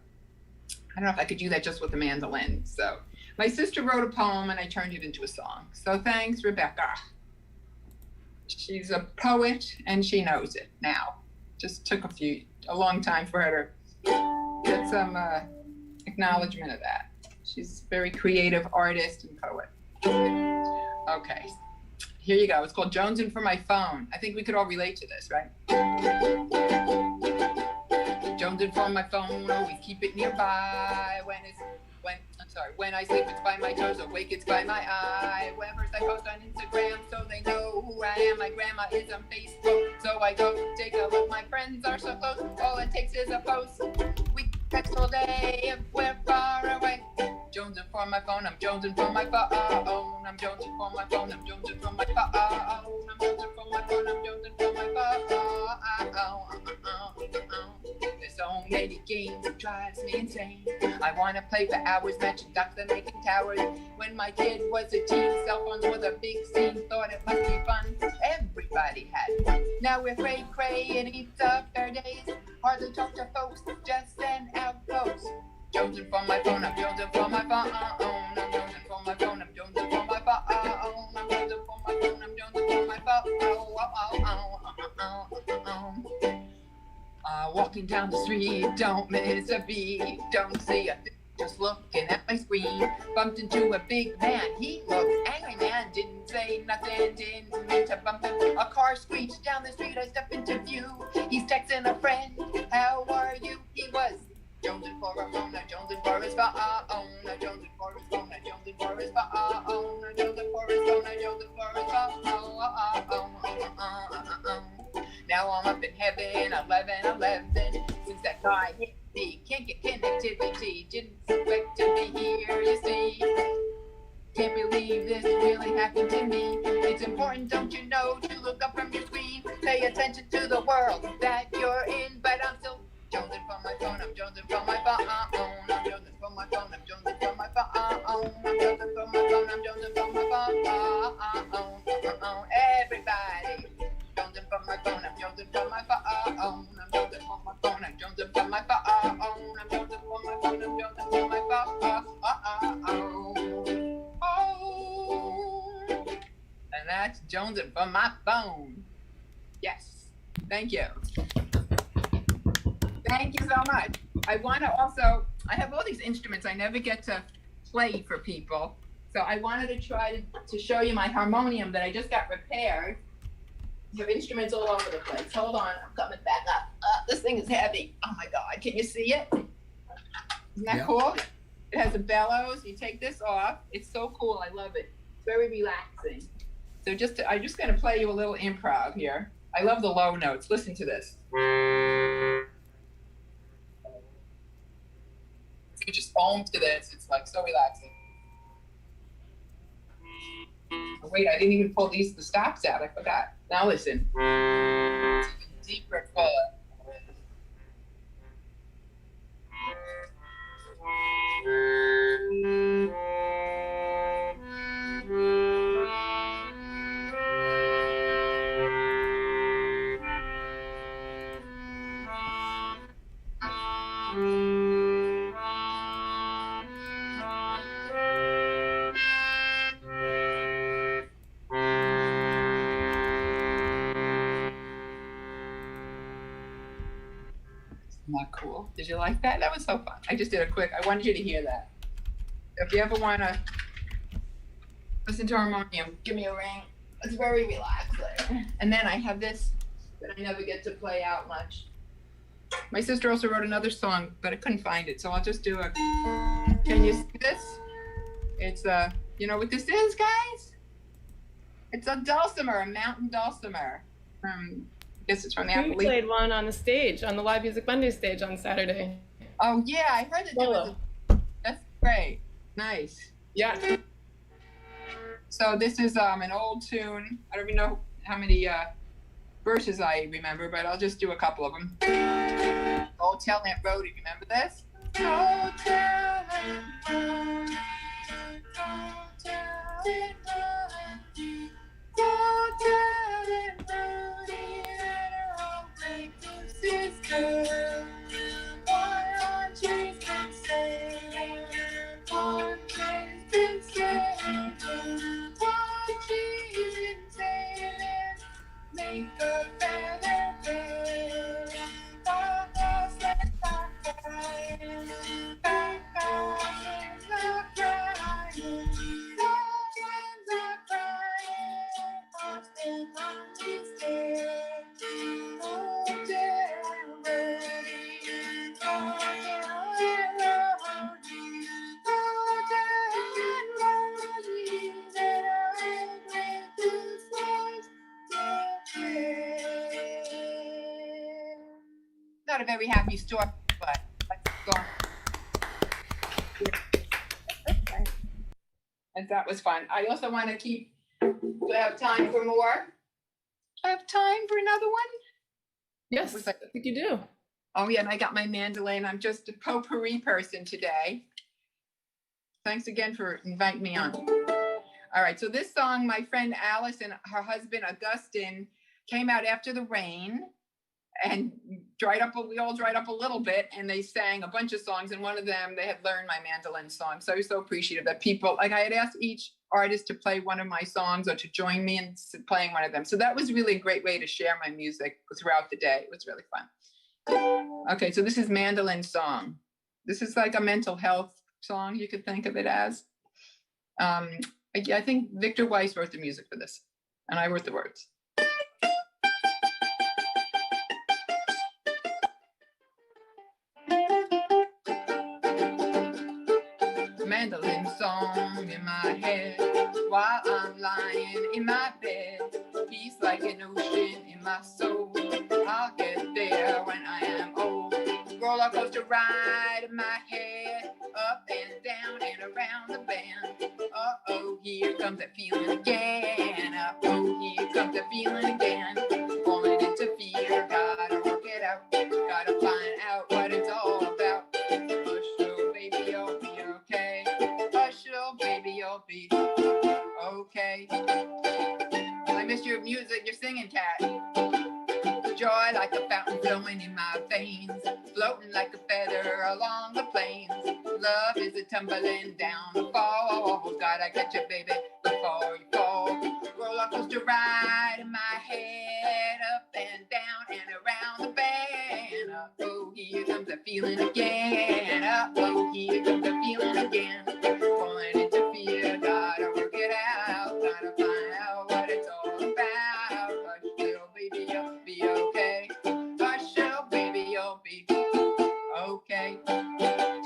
I don't know if I could do that just with the mandolin. So my sister wrote a poem and I turned it into a song. So thanks, Rebecca. She's a poet and she knows it now. Just took a long time for her to get some acknowledgement of that. She's a very creative artist and poet. Okay, here you go. It's called Jonesing for My Phone. I think we could all relate to this, right? Jonesing for my phone, always keep it nearby. When I sleep, it's by my toes. Awake, it's by my eye. When first I post on Instagram, so they know who I am. My grandma is on Facebook, so I go take a look. My friends are so close, all it takes is a post. We text all day if we're far away. Jonesing for my phone, I'm jonesing for my phone. I'm jonesing for my phone, I'm jonesing for my phone. I'm jonesing for my phone, I'm jonesing for my phone. This old lady game drives me insane. I wanna play for hours, matching ducks and making towers. When my kid was a teen, cell phones were the big scene. Thought it must be fun, everybody had one. Now we're cray, it eats up our days. Hardly talk to folks, just send out posts. jonesing for my phone, I'm jonesing for my phone, I'm jonesing for my phone, I'm jonesing for my phone, I'm jonesing for my phone, I'm jonesing for my phone. Walking down the street, don't miss a beat, don't see a thing, just looking at my screen. Bumped into a big man, he looked angry, man, didn't say nothing, didn't mean to bump him. A car screeched down the street, I step into view, he's texting a friend, how are you? He was jonesing for a phone, jonesing for his phone, jonesing for his phone, jonesing for his phone, jonesing for his phone, jonesing for his phone. Now I'm up in heaven, 11, since that guy hit me, can't get connectivity, didn't expect to be here, you see. Can't believe this really happened to me. It's important, don't you know, to look up from your screen, pay attention to the world that you're in, but I'm still jonesing for my phone, I'm jonesing for my phone, I'm jonesing for my phone, I'm jonesing for my phone, I'm jonesing for my phone, I'm jonesing for my phone, everybody. Jonesing for my phone, I'm jonesing for my phone, I'm jonesing for my phone, I'm jonesing for my phone, I'm jonesing for my phone, I'm jonesing for my phone. And that's jonesing for my phone. Yes, thank you. Thank you so much. I want to also, I have all these instruments I never get to play for people. So I wanted to try to show you my harmonium that I just got repaired. You have instruments all over the place. Hold on, I'm coming back up. This thing is heavy. Oh my God, can you see it? Isn't that cool? It has a bellows. You take this off. It's so cool. I love it. It's very relaxing. So I'm just going to play you a little improv here. I love the low notes. Listen to this. If you just own to this, it's like so relaxing. Oh, wait, I didn't even pull the stops out. I forgot. Now listen. It's even deeper and fuller. Not cool. Did you like that? That was so fun. I just did a quick. I wanted you to hear that. If you ever want to listen to harmonium, give me a ring. It's very relaxing. And then I have this that I never get to play out much. My sister also wrote another song, but I couldn't find it, so I'll just do a. Can you see this? It's you know what this is, guys? It's a dulcimer, a mountain dulcimer. I guess it's from the We played one on the stage, on the Live Music Mondayz stage on Saturday. Oh yeah, I heard that there was that's great. Nice. Yeah. So this is an old tune. I don't even know how many verses I remember, but I'll just do a couple of them. Old Talent Road, you remember this? Old Talent Road, Old Talent Road, Old Talent Road, sister, why aren't you concerned? One thing's been scared, why she's insane, make a better bed. Back us, let's back crying, back us, not crying, oceans are crying, Austin on his dead. Not a very happy story, but let's go on. And that was fun. I also want to do I have time for more? I have time for another one? Yes, I think you do. Oh yeah, and I got my mandolin. I'm just a potpourri person today. Thanks again for inviting me on. All right, so this song, my friend Alice and her husband Augustine came out after the rain and we all dried up a little bit, and they sang a bunch of songs, and one of them, they had learned my mandolin song. So I was so appreciative that people, like I had asked each artist to play one of my songs or to join me in playing one of them. So that was really a great way to share my music throughout the day. It was really fun. Okay, so this is Mandolin Song. This is like a mental health song, you could think of it as. I think Victor Weiss wrote the music for this, and I wrote the words. Mandolin song in my head while I'm lying in my bed. Peace like an ocean in my soul. I'll get there when I am old. Roller coaster ride in my head, up and down and around the bend. Uh-oh, here comes that feeling again. Uh-oh, here comes that feeling again. Falling into fear, gotta work it out. Gotta find out what it's all about. Hush, little baby, you'll be okay. Hush, little baby, you'll be okay. I miss your music, your singing, Cat. Joy like a fountain flowing in my veins, floating like a feather along the plains. Love is a tumbling down the fall. Gotta catch you, baby, before you fall. Roller coaster ride in my head, up and down and around the bend. Uh-oh, here comes the feeling again. Uh-oh, here comes the feeling again. Falling into fear, gotta work it out. Gotta find out what it's all about. Hush, little baby, you'll be okay. Hush, little baby, you'll be okay.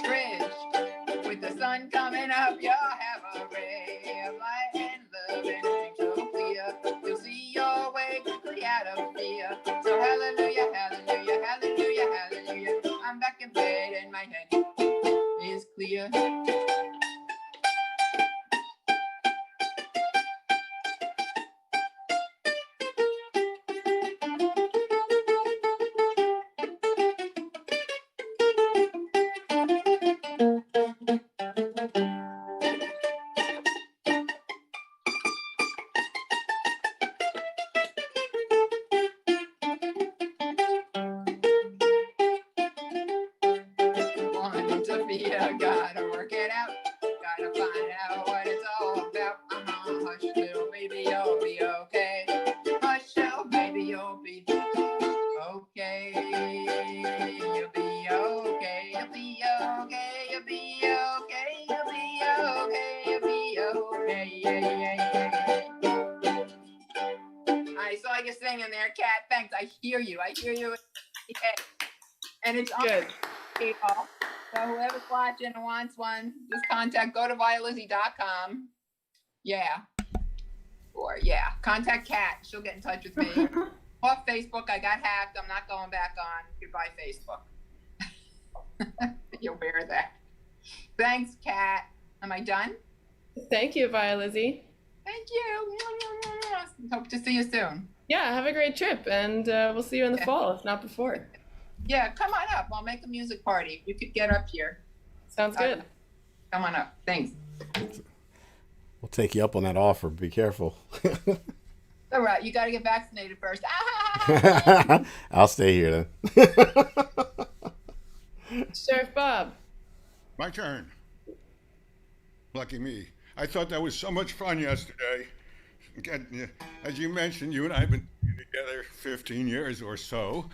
Trish, with the sun coming up, you'll have a ray of light and love, and it's so clear. You'll see your way quickly out of fear. So hallelujah, hallelujah, hallelujah, hallelujah. I'm back in bed and my head is clear. Wanting to be a gotta work it out. Gotta find out what it's all about. Hush, little baby, you'll be okay. Hush, little baby, you'll be okay. You'll be okay. You'll be okay. You'll be okay. You'll be okay. You'll be okay. Yeah, yeah, yeah. I saw you singing there, Kat. Thanks. I hear you. I hear you. Yeah. And it's on Good. PayPal. So whoever's watching and wants one, just go to violizzy.com. Yeah. Or yeah, contact Kat. She'll get in touch with me. Off Facebook, I got hacked. I'm not going back on. Goodbye, Facebook. You'll bear that. Thanks, Kat. Am I done? Thank you, Via Lizzie. Thank you. Hope to see you soon. Yeah, have a great trip, and we'll see you in the fall, if not before. Yeah, come on up. I'll make a music party. You could get up here. Sounds good. Come on up. Thanks. We'll take you up on that offer. Be careful. All right, you got to get vaccinated first. I'll stay here then. Sheriff Bob. My turn. Lucky me. I thought that was so much fun yesterday. As you mentioned, you and I have been together 15 years or so.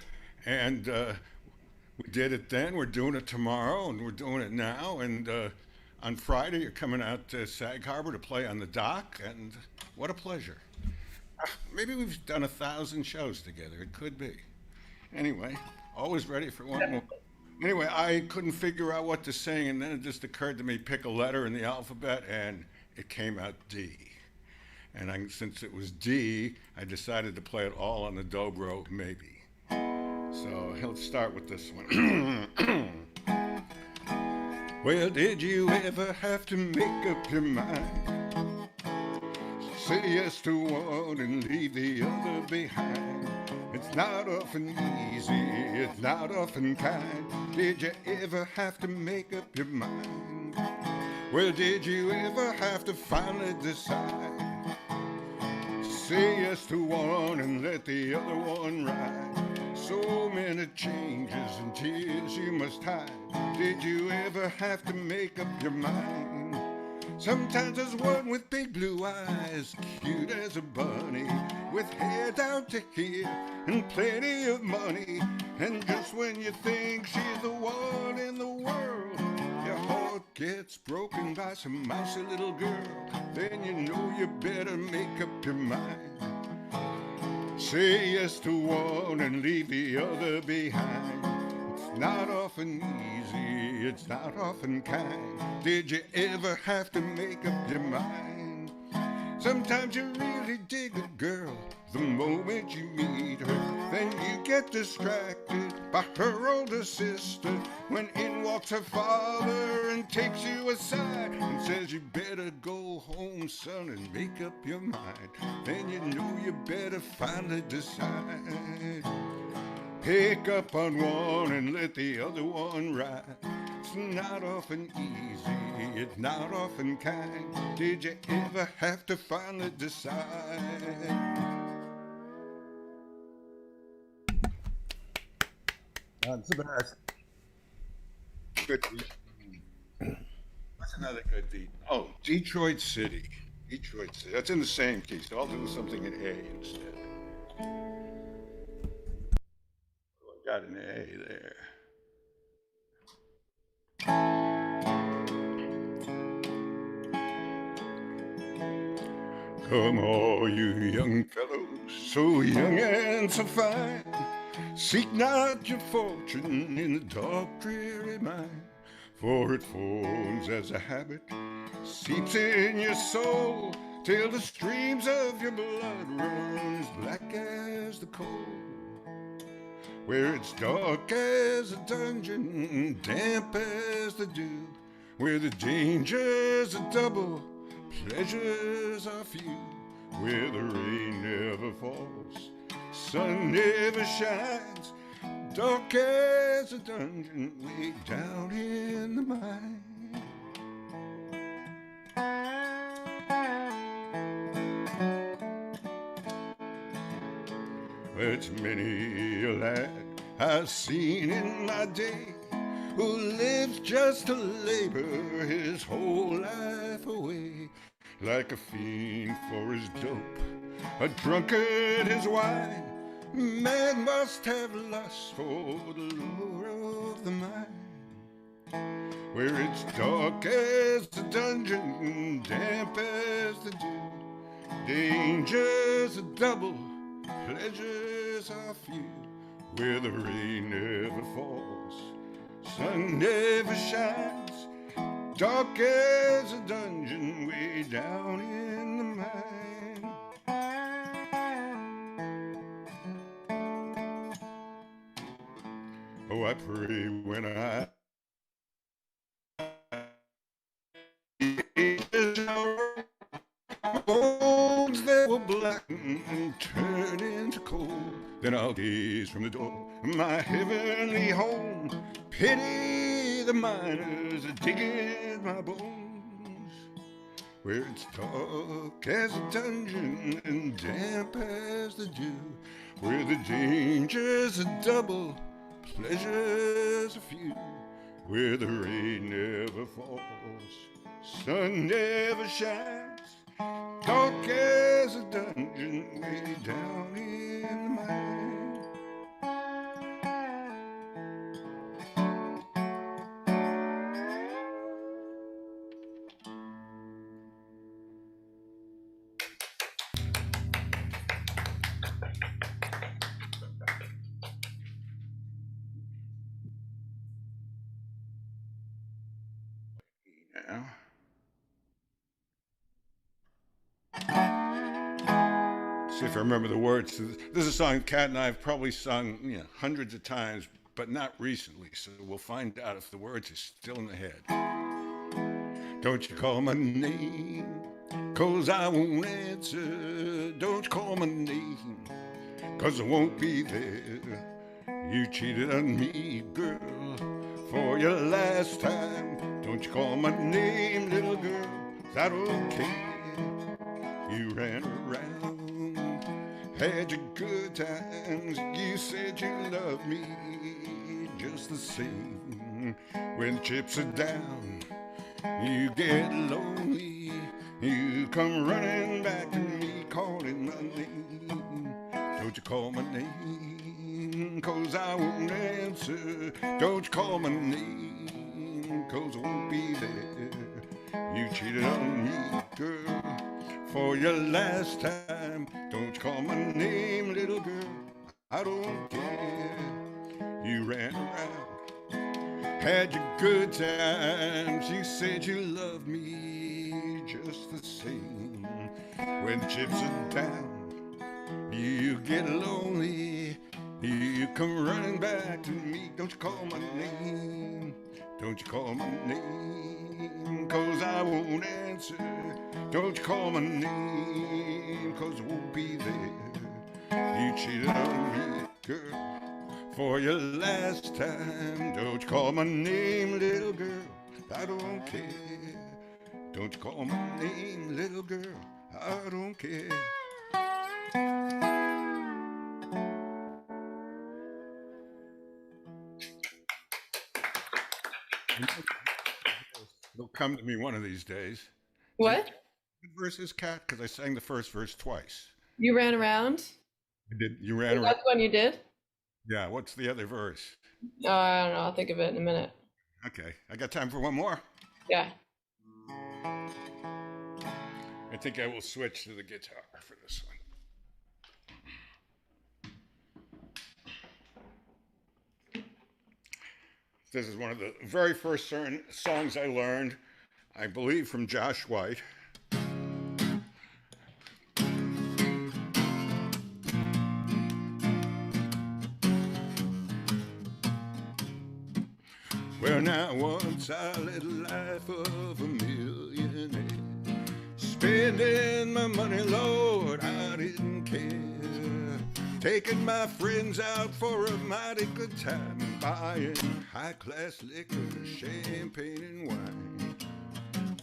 And we did it then, we're doing it tomorrow, and we're doing it now. And on Friday, you're coming out to Sag Harbor to play on the dock, and what a pleasure. Maybe we've done 1,000 shows together, it could be. Anyway, always ready for one more. Anyway, I couldn't figure out what to sing, and then it just occurred to me, pick a letter in the alphabet, and it came out D. And since it was D, I decided to play it all on the dobro, maybe. So he'll start with this one. Well, did you ever have to make up your mind? Say yes to one and leave the other behind. It's not often easy, it's not often kind. Did you ever have to make up your mind? Well, did you ever have to finally decide? Say yes to one and let the other one ride. so many changes and tears you must hide. Did you ever have to make up your mind? Sometimes there's one with big blue eyes, cute as a bunny, with hair down to here and plenty of money. And just when you think she's the one in the world, your heart gets broken by some mousy little girl. Then you know you better make up your mind. Say yes to one and leave the other behind. It's not often easy, it's not often kind. Did you ever have to make up your mind? Sometimes you really dig a girl the moment you meet her. Then you get distracted by her older sister, when in walks her father and takes you aside and says you better go home, son, and make up your mind. Then you know you better finally decide. Pick up on one and let the other one ride. It's not often easy, it's not often kind. Did you ever have to finally decide? That's the best. Good beat. What's another good beat? Oh, Detroit City. Detroit City. That's in the same key, so I'll do something in A instead. Oh, I got an A there. Come all you young fellows, so young and so fine, seek not your fortune in the dark dreary mine, for it forms as a habit, seeps in your soul, till the streams of your blood runs black as the coal. Where it's dark as a dungeon, damp as the dew, where the dangers are double, pleasures are few, where the rain never falls, sun never shines, dark as a dungeon way down in the mine. It's many a lad I've seen in my day who lives just to labor his whole life away, like a fiend for his dope, a drunkard his wine. Man must have lust for the lure of the mind, where it's dark as the dungeon, damp as the dew, dangers are double, pleasures are few, where the rain never falls, sun never shines, dark as a dungeon way down in the mine. Oh, I pray when I bones that will blacken and turn into coal, then I'll gaze from the door of my heavenly home, pity the miners digging my bones, where it's dark as a dungeon and damp as the dew, where the dangers are double, pleasures are few, where the rain never falls, sun never shines, dark as a dungeon way down in the mine. Now. See if I remember the words. This is a song Kat and I have probably sung hundreds of times, but not recently, so we'll find out if the words are still in the head. Don't you call my name, 'cause I won't answer. Don't you call my name, 'cause I won't be there. You cheated on me, girl, for your last time. Don't you call my name, little girl, is that okay? You ran around Had your good times, you said you loved me just the same. When the chips are down, you get lonely, you come running back to me, calling my name. Don't you call my name, 'cause I won't answer. Don't you call my name, 'cause I won't be there. You cheated on me, girl, for your last time. Don't you call my name, little girl, I don't care. You ran around, had your good times, you said you loved me just the same. When the chips are down, you get lonely, you come running back to me. Don't you call my name, don't you call my name, 'cause I won't answer. Don't you call my name, 'cause I won't be there. You cheated on me, girl, for your last time. Don't you call my name, little girl, I don't care. Don't you call my name, little girl, I don't care. It'll come to me one of these days. What? Versus Cat, because I sang the first verse twice. You ran around? I did. You ran around. That's the one you did? Yeah. What's the other verse? Oh, I don't know. I'll think of it in a minute. Okay. I got time for one more. Yeah. I think I will switch to the guitar for this one. This is one of the very first songs I learned, I believe, from Josh White. Well, now once I led a life of a millionaire, spending my money, Lord, I didn't care. Taking my friends out for a mighty good time, buying high-class liquor, champagne and wine.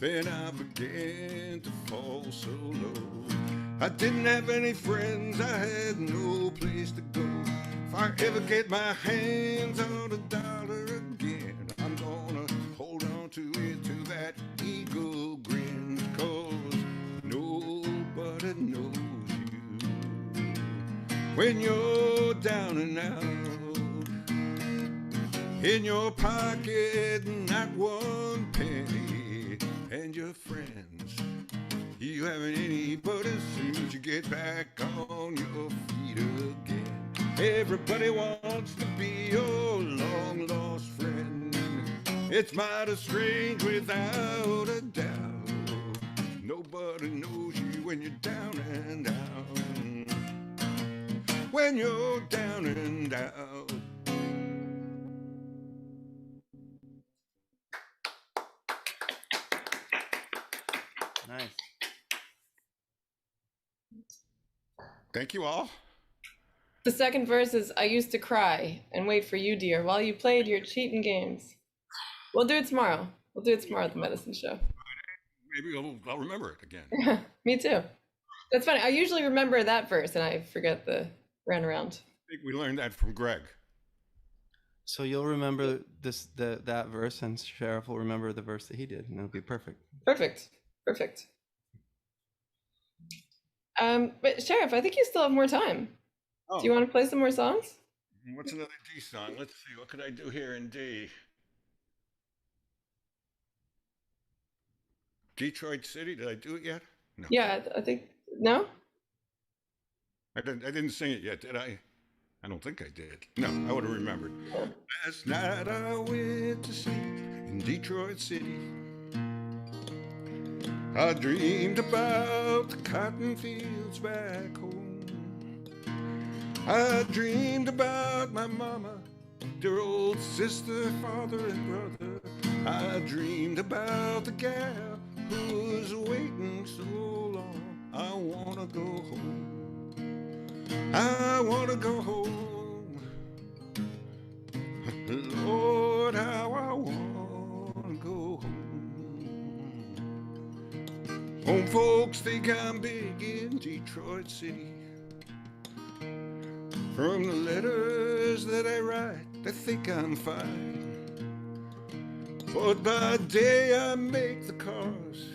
Then I began to fall so low. I didn't have any friends, I had no place to go. If I ever get my hands on a dollar again, I'm gonna hold on to it, to that eagle grin, 'cause nobody knows you when you're down and out. In your pocket, not one penny, and your friends, you haven't any, but as soon as you get back on your feet again, everybody wants to be your long-lost friend. It's mighty strange without a doubt. Nobody knows you when you're down and out. When you're down and out. Nice. Thank you all. The second verse is, I used to cry and wait for you, dear, while you played your cheating games. We'll do it tomorrow. We'll do it tomorrow at the medicine show. Maybe I'll remember it again. Me too. That's funny. I usually remember that verse and I forget the ran around. I think we learned that from Greg. So you'll remember that verse, and Sheriff will remember the verse that he did, and it'll be perfect. Perfect. Perfect. But Sheriff, I think you still have more time. Oh. Do you want to play some more songs? What's another D song? Let's see. What could I do here in D? Detroit City. Did I do it yet? No. Yeah, I think no. I didn't sing it yet, did I? I don't think I did. No, I would have remembered. Last night I went to sleep in Detroit City. I dreamed about the cotton fields back home. I dreamed about my mama, dear old sister, father, and brother. I dreamed about the gal who was waiting so long. I wanna go home. I wanna go home. Lord, how I wanna go home. Home folks think I'm big in Detroit City. From the letters that I write, I think I'm fine. But by day I make the cars,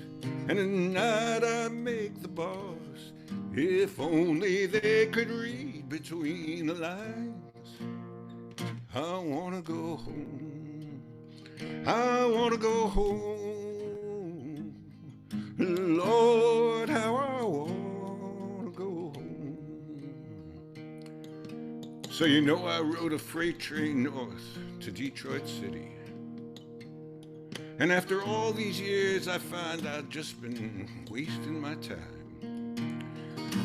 and at night I make the bars. If only they could read between the lines. I wanna go home. I wanna go home. Lord, how I wanna go home. So you know I rode a freight train north to Detroit City. And after all these years, I find I've just been wasting my time.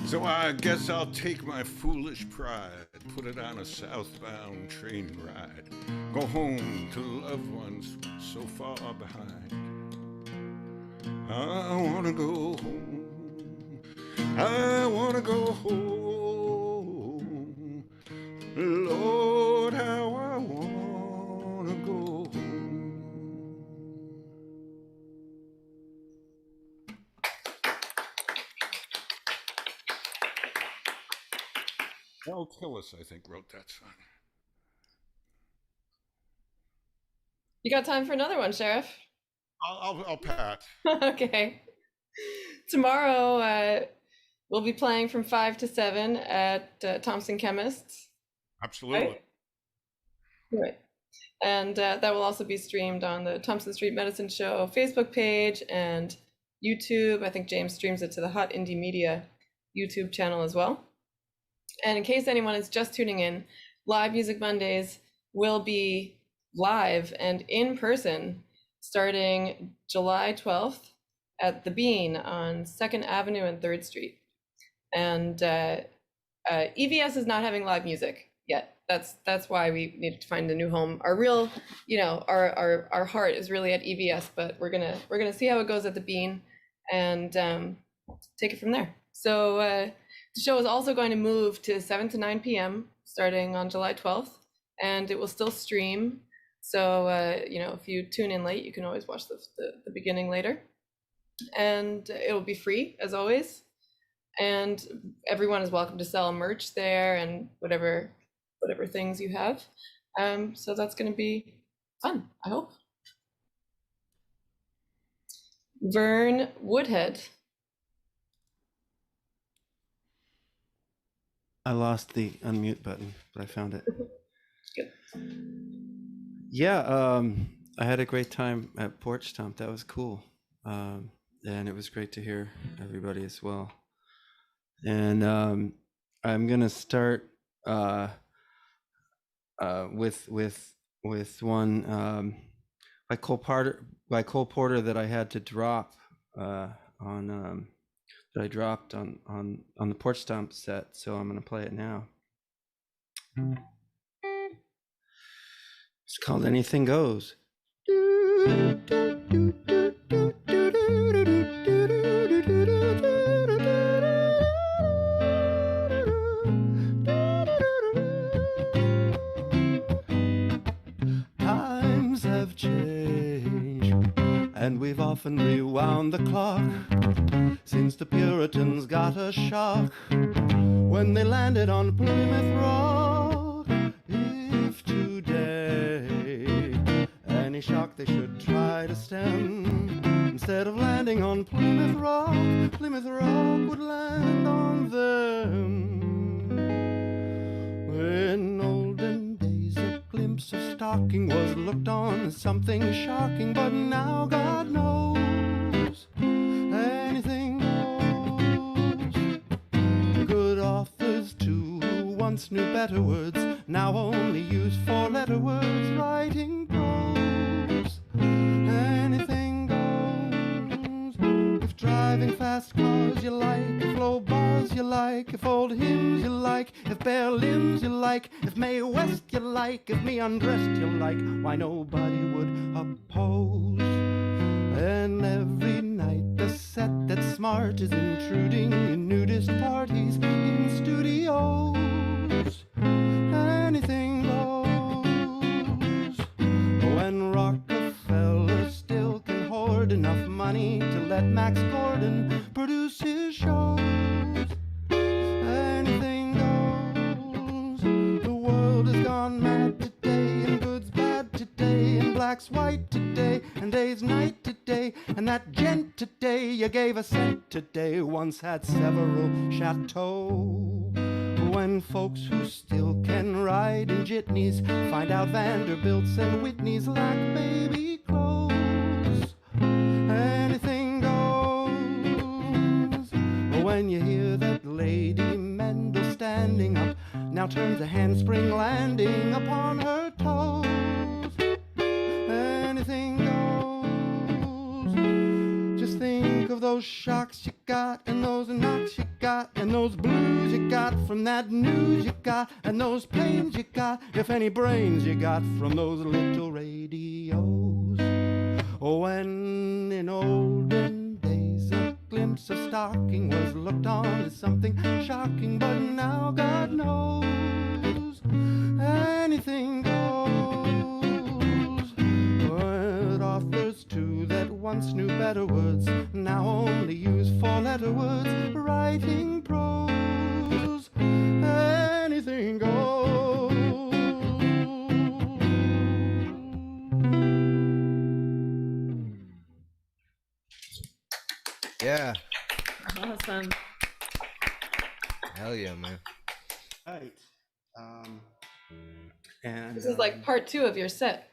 So I guess I'll take my foolish pride, put it on a southbound train ride, go home to loved ones so far behind. I wanna go home. I wanna go home. Lord, how I wanna go home. Al Tillis, I think, wrote that song. You got time for another one, Sheriff? I'll pat. Okay. Tomorrow, we'll be playing from 5 to 7 at Thompson Chemists. Absolutely. Right. And that will also be streamed on the Thompson Street Medicine Show Facebook page and YouTube. I think James streams it to the Hot Indie Media YouTube channel as well. And in case anyone is just tuning in, Live Music Mondays will be live and in person starting July 12th at The Bean on 2nd Avenue and 3rd Street. And EVS is not having live music yet. That's why we need to find a new home. Our real, our heart is really at EVS, but we're gonna see how it goes at The Bean and take it from there. So the show is also going to move to 7 to 9 p.m. starting on July 12th, and it will still stream. So, if you tune in late, you can always watch the beginning later. And it will be free, as always. And everyone is welcome to sell merch there and whatever things you have. So that's going to be fun, I hope. Vern Woodhead. I lost the unmute button, but I found it. Good. Yeah, I had a great time at Porch, Stomp. That was cool. And it was great to hear everybody as well. And I'm gonna start with one by Cole Porter that I had to drop that I dropped on the Porch Stomp set. So I'm gonna play it now. It's called Anything Goes. Times have changed, and we've often rewound the clock since the Puritans got a shock when they landed on Plymouth Rock. If today any shock they should try to stem, instead of landing on Plymouth Rock would land on them. In olden days, a glimpse of stalking was looked on as something shocking, but now God knows anything goes. Good authors too, who once knew better words, now only use four-letter words, writing prose. Anything goes. If driving fast cars you like, if low bars you like, if old hymns you like, if bare limbs you like, if Mae West you like, if me undressed you like, why nobody would oppose. And every night the set that's smart is intruding in nudist parties in studios. Anything goes. When Rockefeller still can hoard enough money to let Max Gordon produce his shows. Anything goes. dress white today, and day's night today, and that gent today you gave a cent today once had several chateaux. When folks who still can ride in jitneys find out Vanderbilts and Whitneys lack baby clothes, anything goes. When you hear that Lady Mendel standing up now turns a handspring landing upon her toes, anything goes. Just think of those shocks you got, and those knocks you got, and those blues you got from that news you got, and those pains you got, if any brains you got from those little radios. Oh, when in olden days a glimpse of stocking was looked on as something shocking, but now God knows anything goes. Word authors too that once knew better words now only use four-letter words, writing prose, anything goes. Yeah. Awesome. Hell yeah, man. Right. And This is like part 2 of your set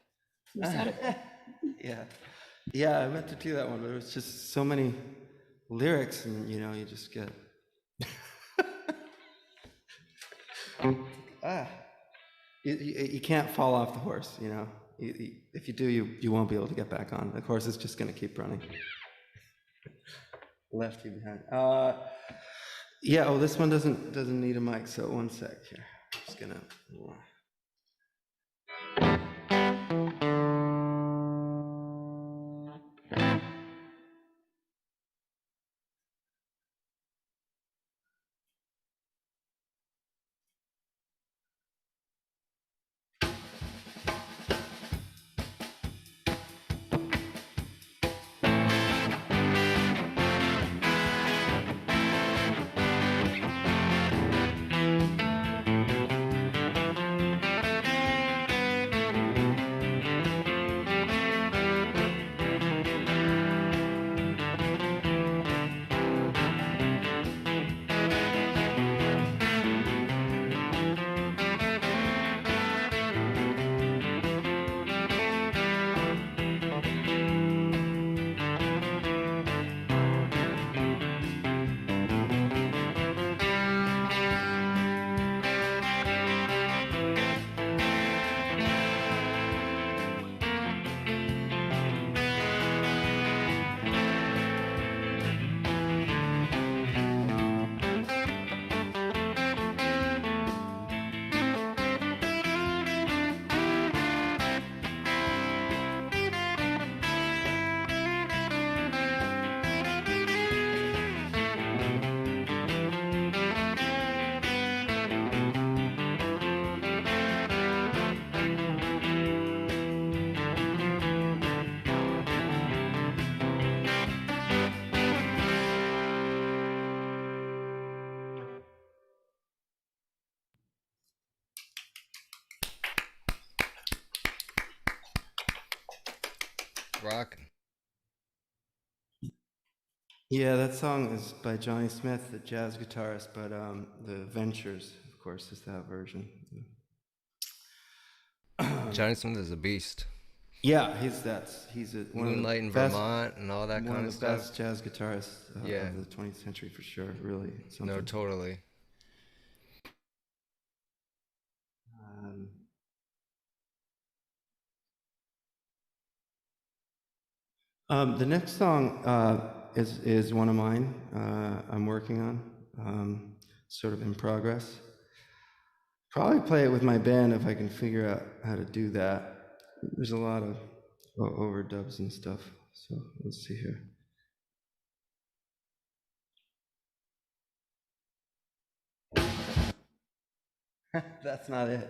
from Saturday. yeah, I meant to do that one, but there was just so many lyrics, and you know, you just get you can't fall off the horse, you know. If you do, you won't be able to get back on. The horse is just going to keep running. Left you behind. Yeah. Oh, this one doesn't need a mic. So one sec here. I'm just gonna. Rockin'. Yeah, that song is by Johnny Smith, the jazz guitarist, but the Ventures, of course, is that version. Johnny Smith is a beast. Yeah, he's one Moonlight in of the best, Vermont and all that one kind of of the stuff. best jazz guitarists of the 20th century for sure. Really, something. No, totally. The next song is one of mine. I'm working on, sort of in progress. Probably play it with my band if I can figure out how to do that. There's a lot of overdubs and stuff, so let's see here. That's not it.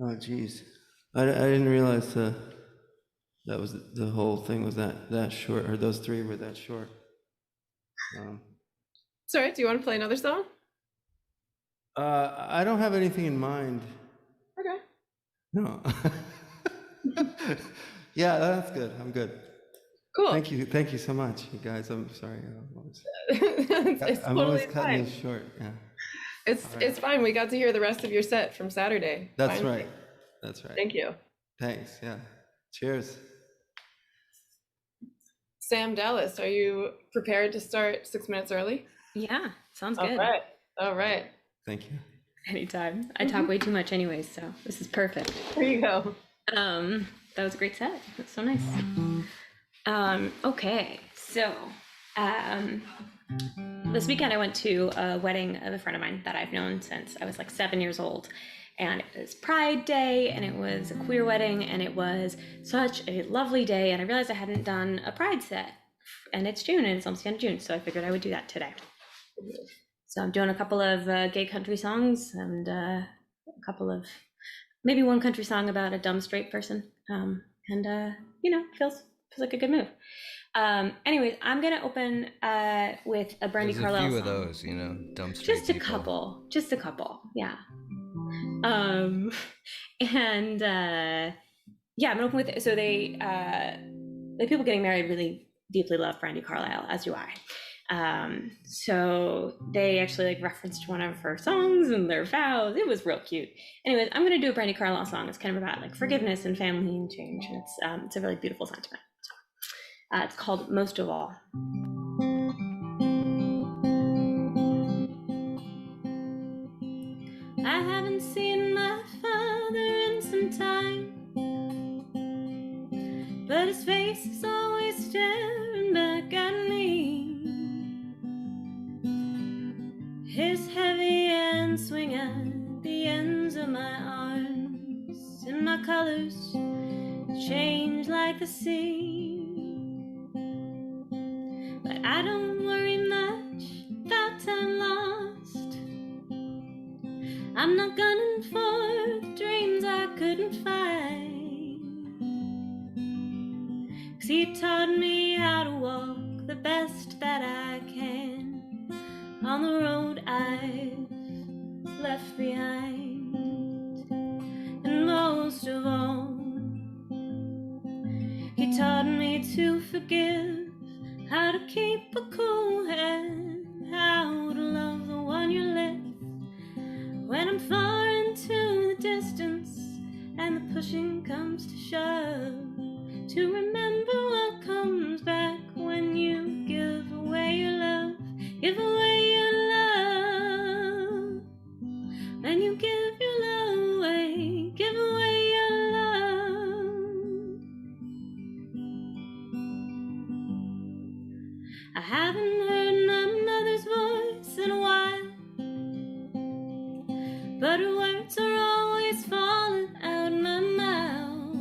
Oh, geez. I didn't realize that was the whole thing was that short, or those three were that short. Sorry, do you want to play another song? I don't have anything in mind. Okay. No. Yeah, that's good. I'm good. Cool. Thank you so much, you guys. I'm sorry. It's I'm totally always cutting fine. this short. Yeah. It's fine. We got to hear the rest of your set from Saturday. That's Finally. right. That's right. Thank you. Thanks. Yeah. Cheers. Sam Dallas, are you prepared to start 6 minutes early? Yeah, sounds good. All right. Thank you. Anytime. I talk way too much anyways, so this is perfect. There you go. That was a great set. That's so nice. Okay, so this weekend I went to a wedding of a friend of mine that I've known since I was like 7 years old. And it was Pride Day, and it was a queer wedding, and it was such a lovely day. And I realized I hadn't done a Pride set, and it's June, and it's almost the end of June, so I figured I would do that today. So I'm doing a couple of gay country songs, and a couple of, maybe one country song about a dumb straight person, and you know, feels like a good move. Anyways, I'm gonna open with a Brandy Carlisle song. There's a few of those, you know, dumb straight Just a people. couple, yeah. And yeah, I'm gonna open with, so they the people getting married really deeply love Brandy Carlisle, as do I. So they actually like referenced one of her songs and their vows. It was real cute. Anyways, I'm gonna do a Brandy Carlisle song. It's kind of about like forgiveness and family and change, and it's a really beautiful sentiment. So it's called Most of All. I haven't seen my father in some time, but his face is always staring back at me. His heavy hands swing at the ends of my arms, and my colors change like the sea. But I don't worry much about time lost. I'm not gunning for the dreams I couldn't find, 'cause he taught me how to walk the best that I can on the road I've left behind. And most of all, he taught me to forgive, how to keep a cool head, how to love the one you're with when I'm far into the distance and the pushing comes to shove, to remember what comes back when you give away your love, give away your love. When you give your love away, give away your love. I haven't heard my mother's voice in a while, but her words are always falling out my mouth.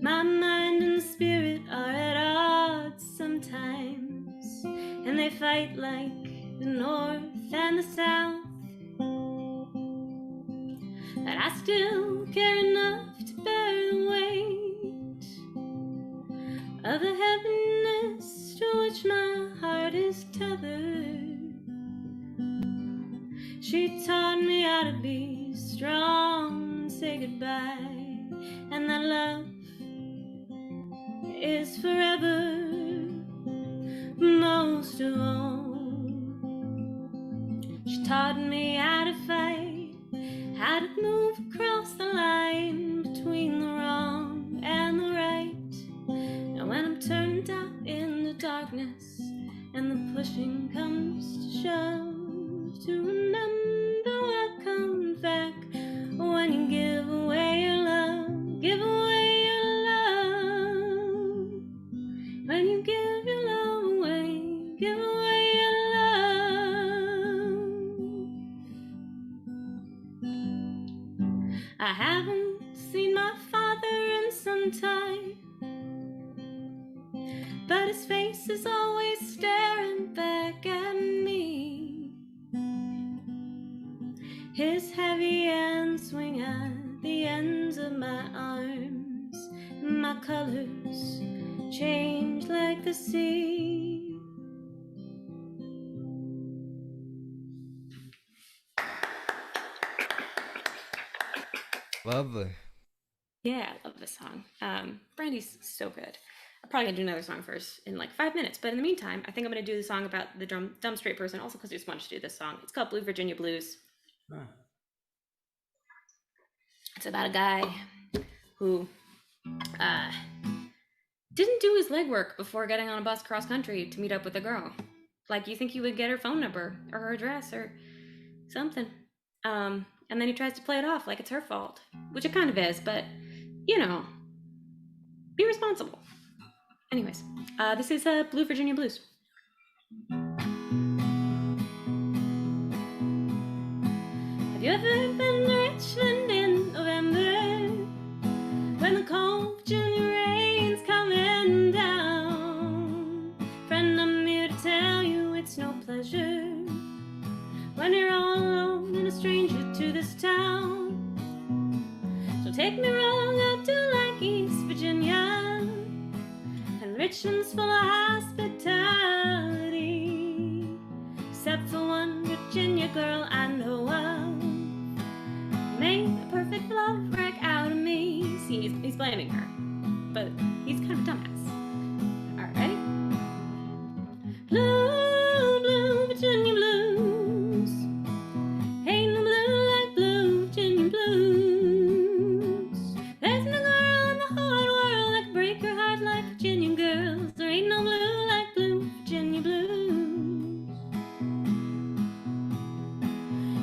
My mind and spirit are at odds sometimes, and they fight like the North and the South. But I still care enough to bear the weight of the heaviness to which my heart is tethered. She taught me how to be strong and say goodbye, and that love is forever. Most of all, she taught me how to fight, how to move across the line between the wrong and the right. And when I'm turned out in the darkness and the pushing comes to shove, to remember what comes back when you give away your love, give away your love. When you give your love away, give away your love. I haven't seen my father in some time, but his face is always staring back at me. His heavy my colors change like the sea. Lovely. Yeah, I love this song. Brandy's so good. I'm probably gonna do another song first in like 5 minutes, but in the meantime, I think I'm gonna do the song about the dumb straight person, also because I just wanted to do this song. It's called Blue Virginia Blues. It's about a guy who didn't do his legwork before getting on a bus cross country to meet up with a girl. Like, you think you would get her phone number or her address or something. And then he tries to play it off like it's her fault, which it kind of is, but, you know, be responsible. Anyways, this is Blue Virginia Blues. Have you ever been to Richmond in November when the cold Virginia rain's coming down? Friend, I'm here to tell you it's no pleasure when you're all alone and a stranger to this town. So take me wrong, I do like East Virginia, and Richmond's full of hospitality, except for one Virginia girl I know of. Made a perfect love wreck out of me. See, he's blaming her, but he's kind of a dumbass. All right, ready? Blue, blue Virginia blues. Ain't no blue like blue Virginia blues. There's no girl in the whole world that can break your heart like Virginia girls. There ain't no blue like blue Virginia blues.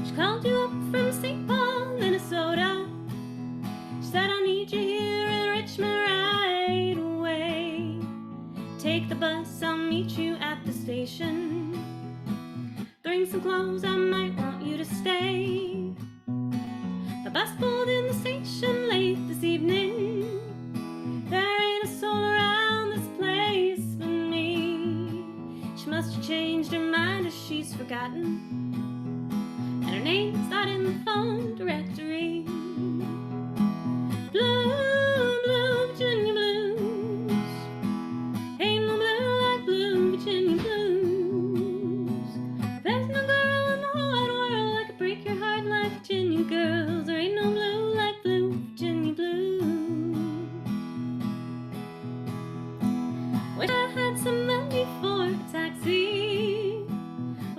She called you up from St. Paul, Minnesota. She said, I need you here in Richmond right away. Take the bus, I'll meet you at the station. Bring some clothes, I might want you to stay. The bus pulled in the station late this evening. There ain't a soul around this place but me. She must have changed her mind or she's forgotten, and her name's not in the phone directory. Blue, blue Virginia blues. Ain't no blue like blue Virginia blues. There's no girl in the whole wide world that could break your heart like Virginia girls. There ain't no blue like blue Virginia blues. Wish I had some money for a taxi,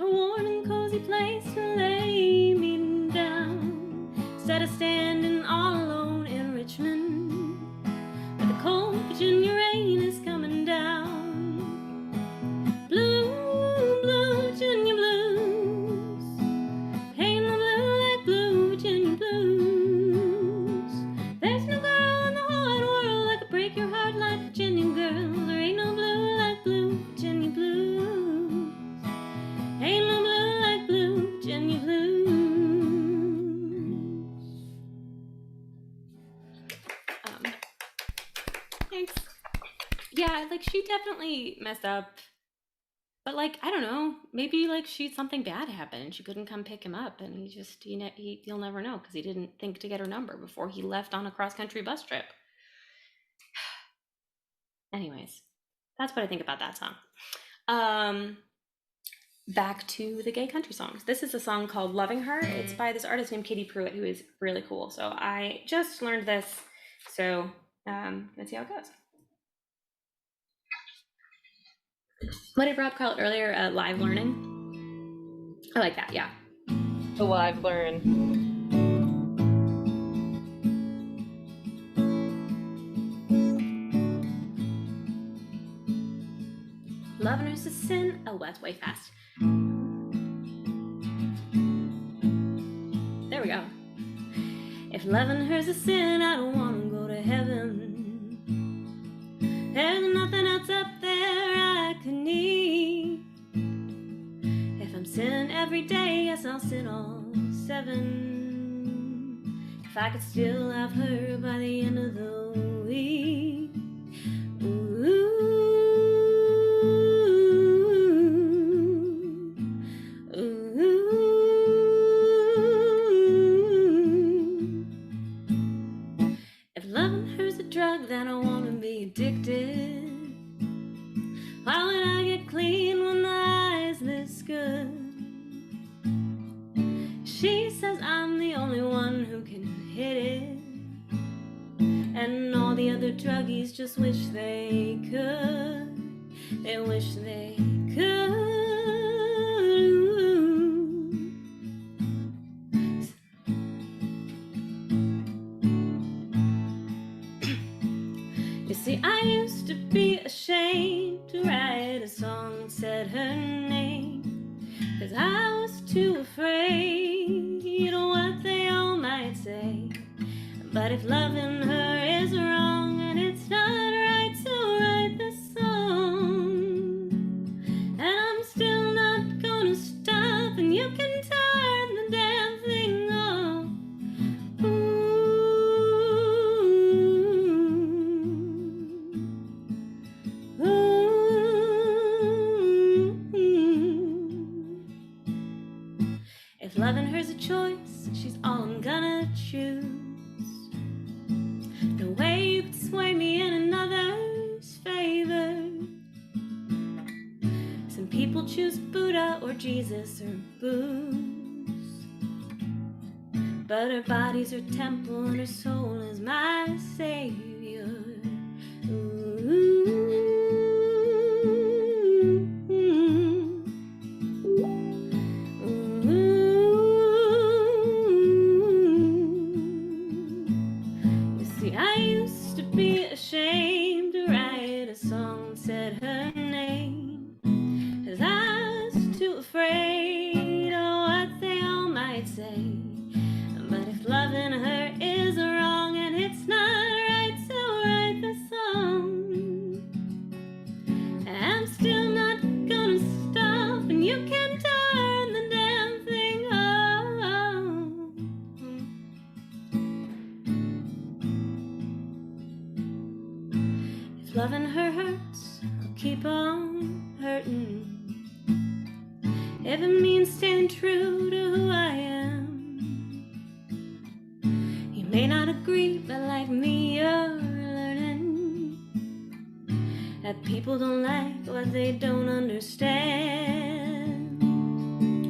a warm and cozy place to lay me down, instead of standing all alone in Richmond, where the cold Virginia rain is coming down. Blue, blue Virginia blues. Ain't no blue like blue Virginia blues. There's no girl in the whole wide world that could break your heart like Virginia girl. There ain't no blue like blue Virginia blues. Ain't no blue like blue Virginia blues. Thanks. Yeah, like, she definitely messed up. But, like, I don't know, maybe, like, something bad happened and she couldn't come pick him up, and he'll never know because he didn't think to get her number before he left on a cross-country bus trip. Anyways, that's what I think about that song. Back to the gay country songs. This is a song called Loving Her. It's by this artist named Katie Pruitt, who is really cool. So I just learned this, so let's see how it goes. What did Rob call it earlier? Live learning? I like that, yeah. The live learn. Loving her's a sin. Oh, that's way fast. There we go. If loving her's a sin, I don't want to go to heaven. There's nothing else up there I could need. If I'm sinning every day, yes, I'll sin all 7. If I could still have her by the end of the week. Ooh. If loving her's a drug that and I wanna be addicted. Why would I get clean when the eye's this good? She says I'm the only one who can hit it, and all the other druggies just wish they could. They wish they could. You see, I used to be ashamed to write a song that said her name, 'cause I was too afraid of what they all might say. But if loving her is wrong and it's not right to write this song, and I'm still not gonna stop, and you can turn the damn thing off. If loving her's a choice, she's all I'm gonna choose. No way you could sway me in another's favor. Some people choose Buddha or Jesus or booze, but her body's her temple and her soul is my savior. I used to be ashamed to write a song that said her name, 'cause I was too afraid of what they all might say. But if loving her is wrong and it's not right to write the song, I'm still not gonna stop, and you can turn the damn thing off. If loving her hurts, I'll keep on hurting. If it means staying true to who I am. You may not agree, but like me, you're learning that people don't like what they don't understand.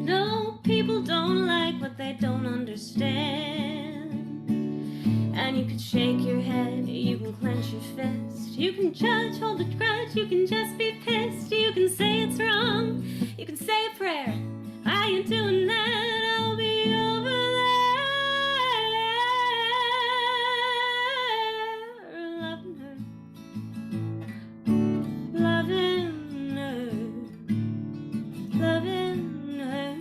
No, people don't like what they don't understand. And you can shake your head, you can clench your fist, you can judge, hold a grudge, you can just be pissed, you can say it's wrong, you can say a prayer. I ain't doing that, I'll be over there, loving her, loving her, loving her.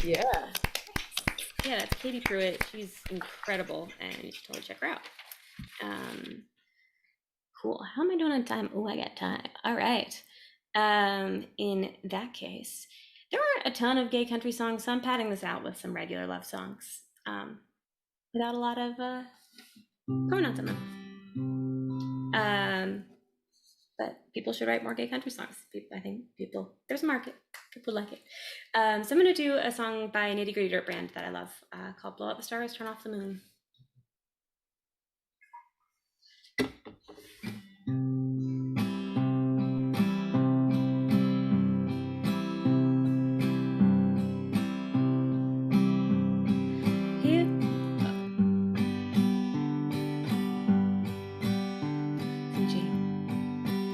Yeah. Yeah, that's Katie Pruitt. She's incredible, and you should totally check her out. Cool. How am I doing on time? Oh, I got time. All right. In that case, there aren't a ton of gay country songs, so I'm padding this out with some regular love songs, without a lot of pronouns in them. But people should write more gay country songs. I think there's a market. People like it. So I'm going to do a song by Nitty Gritty Dirt Band that I love, called Blow Up the Stars, Turn Off the Moon.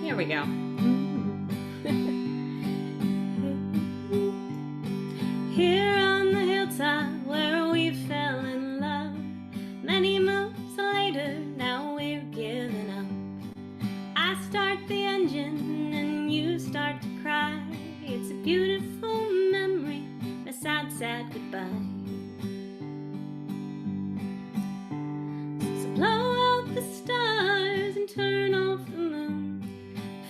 Here we go. Here on the hilltop where we fell in love, many moons later, now we're giving up. I start the engine and you start to cry. It's a beautiful memory, a sad, sad goodbye. So blow out the stars and turn off the moon.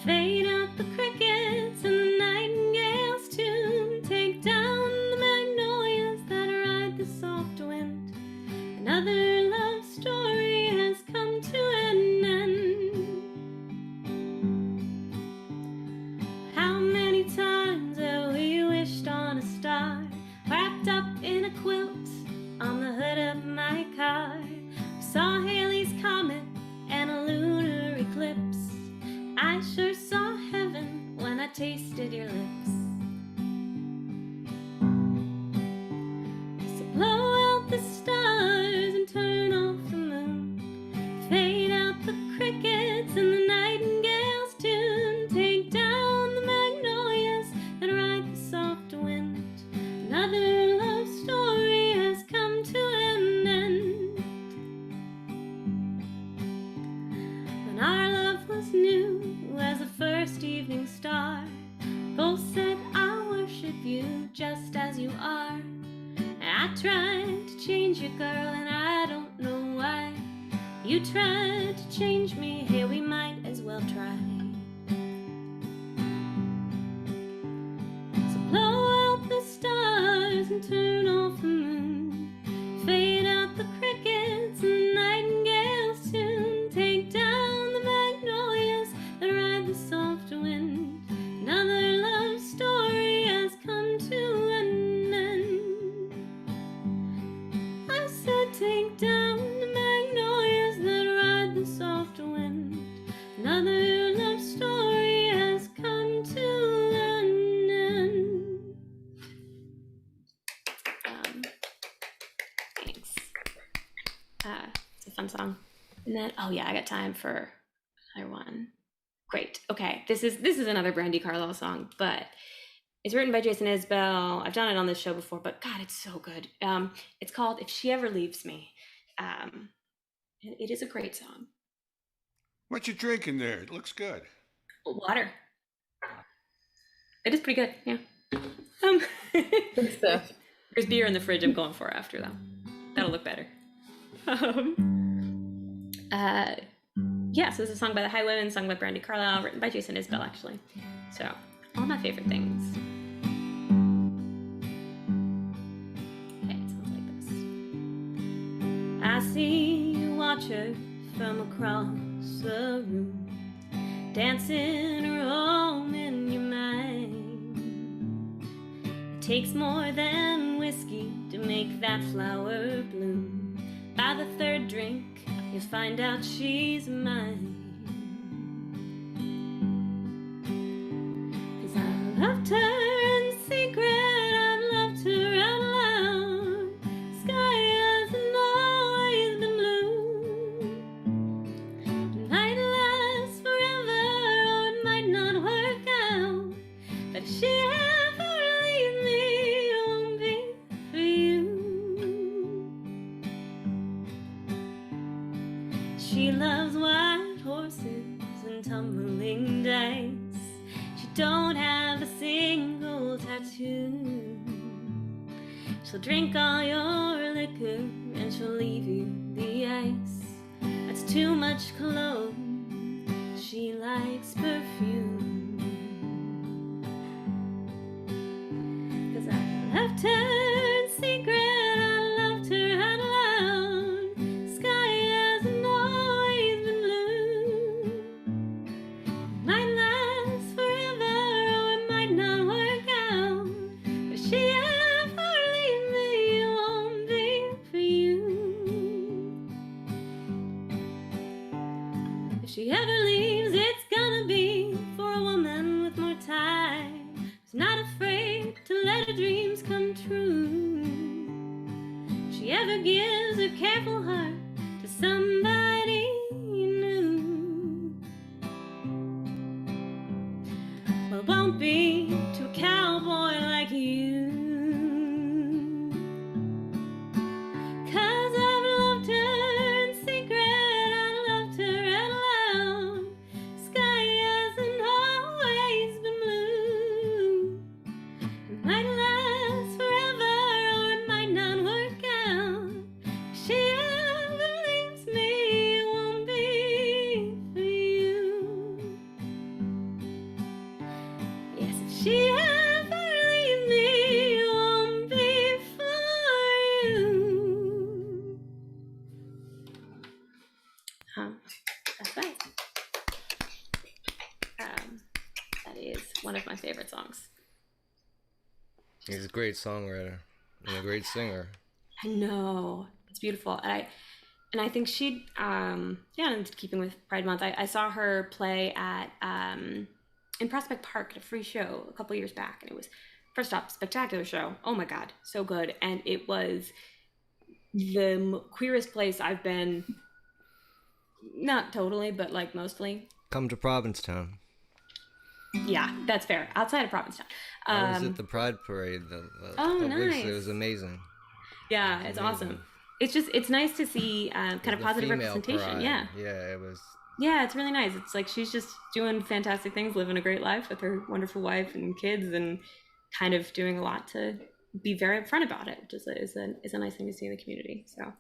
Fade out the crickets and the nightingale's tune. Take down the magnolias that ride the soft wind. Another love story has come to an end. How many times have we wished on a star, wrapped up in in a quilt on the hood of my car. Saw Halley's Comet and a lunar eclipse. I sure saw heaven when I tasted your lips. So blow out the stars and turn off the moon. Fade out the crickets and the nightingale's tune. Take down the magnolias that ride the soft wind. Another love story has come to an end. When our love was new as the first evening star, both said, I'll worship you just as you are. And I tried to change you, girl, and I don't know why. You tried to change me, hey, we might as well try. So blow out the stars and turn off the moon. Fade out the crickets and the nightingales tune. Take down the magnolias that ride the soft wind. Another love story has come to an end. I said take down the magnolias that ride the soft wind. Another love story has come to an end. Thanks. It's a fun song. And then, oh yeah, I got time for another one. Great. Okay, this is another Brandy Carlisle song, but it's written by Jason Isbell. I've done it on this show before, but God, it's so good. It's called "If She Ever Leaves Me." And it is a great song. What you drinking there? It looks good. Water. It is pretty good. Yeah. Good stuff. There's beer in the fridge I'm going for after though. That'll look better. Yeah, so this is a song by the Highwaymen, sung by Brandy Carlisle, written by Jason Isbell, actually. So, all my favorite things. Okay, it sounds like this. I see you watch her from across the room, dancing her home in your mind. It takes more than whiskey to make that flower bloom. By the third drink, you'll find out she's mine. 'Cause I loved her in secret, I've loved her out loud. Sky hasn't always been blue. It might last forever, or it might not work out. But if she ever leaves me, it won't be for you. She loves white horses and tumbling dice. She don't have a single tattoo. She'll drink all your liquor and she'll leave you the ice. That's too much cologne. She likes perfume. 'Cause I left her in secret, I loved her out loud. Sky hasn't always been blue. Might last forever, or it might not work out. If she ever leaves me, it won't be for you. If she ever leaves, it's gonna be for a woman with more time, who's not afraid to let her dreams come true. If she ever gives her careful heart to somebody new, well, it won't be to a cowboy like you. 'Cause I've loved her in secret, I loved her out loud. Sky hasn't always been blue. It might last forever, or it might not work out. If she ever leaves me, it won't be for you. Yes, if she ever leaves me, it won't be for you. That's right. That is one of my favorite songs. He's a great songwriter. and a great singer. I know, it's beautiful. And I think she, in keeping with Pride Month, I saw her play at in Prospect Park at a free show a couple years back, and it was, first off, spectacular show. Oh my God, so good. And it was the queerest place I've been, not totally, but like mostly. Come to Provincetown. Yeah, that's fair. Outside of Provincetown. I was at the Pride Parade. Nice. It was amazing. Yeah, it's awesome. It's nice to see kind of positive representation. Pride. Yeah. Yeah, it was. Yeah, it's really nice. It's like she's just doing fantastic things, living a great life with her wonderful wife and kids, and kind of doing a lot to be very upfront about it, which is a nice thing to see in the community. So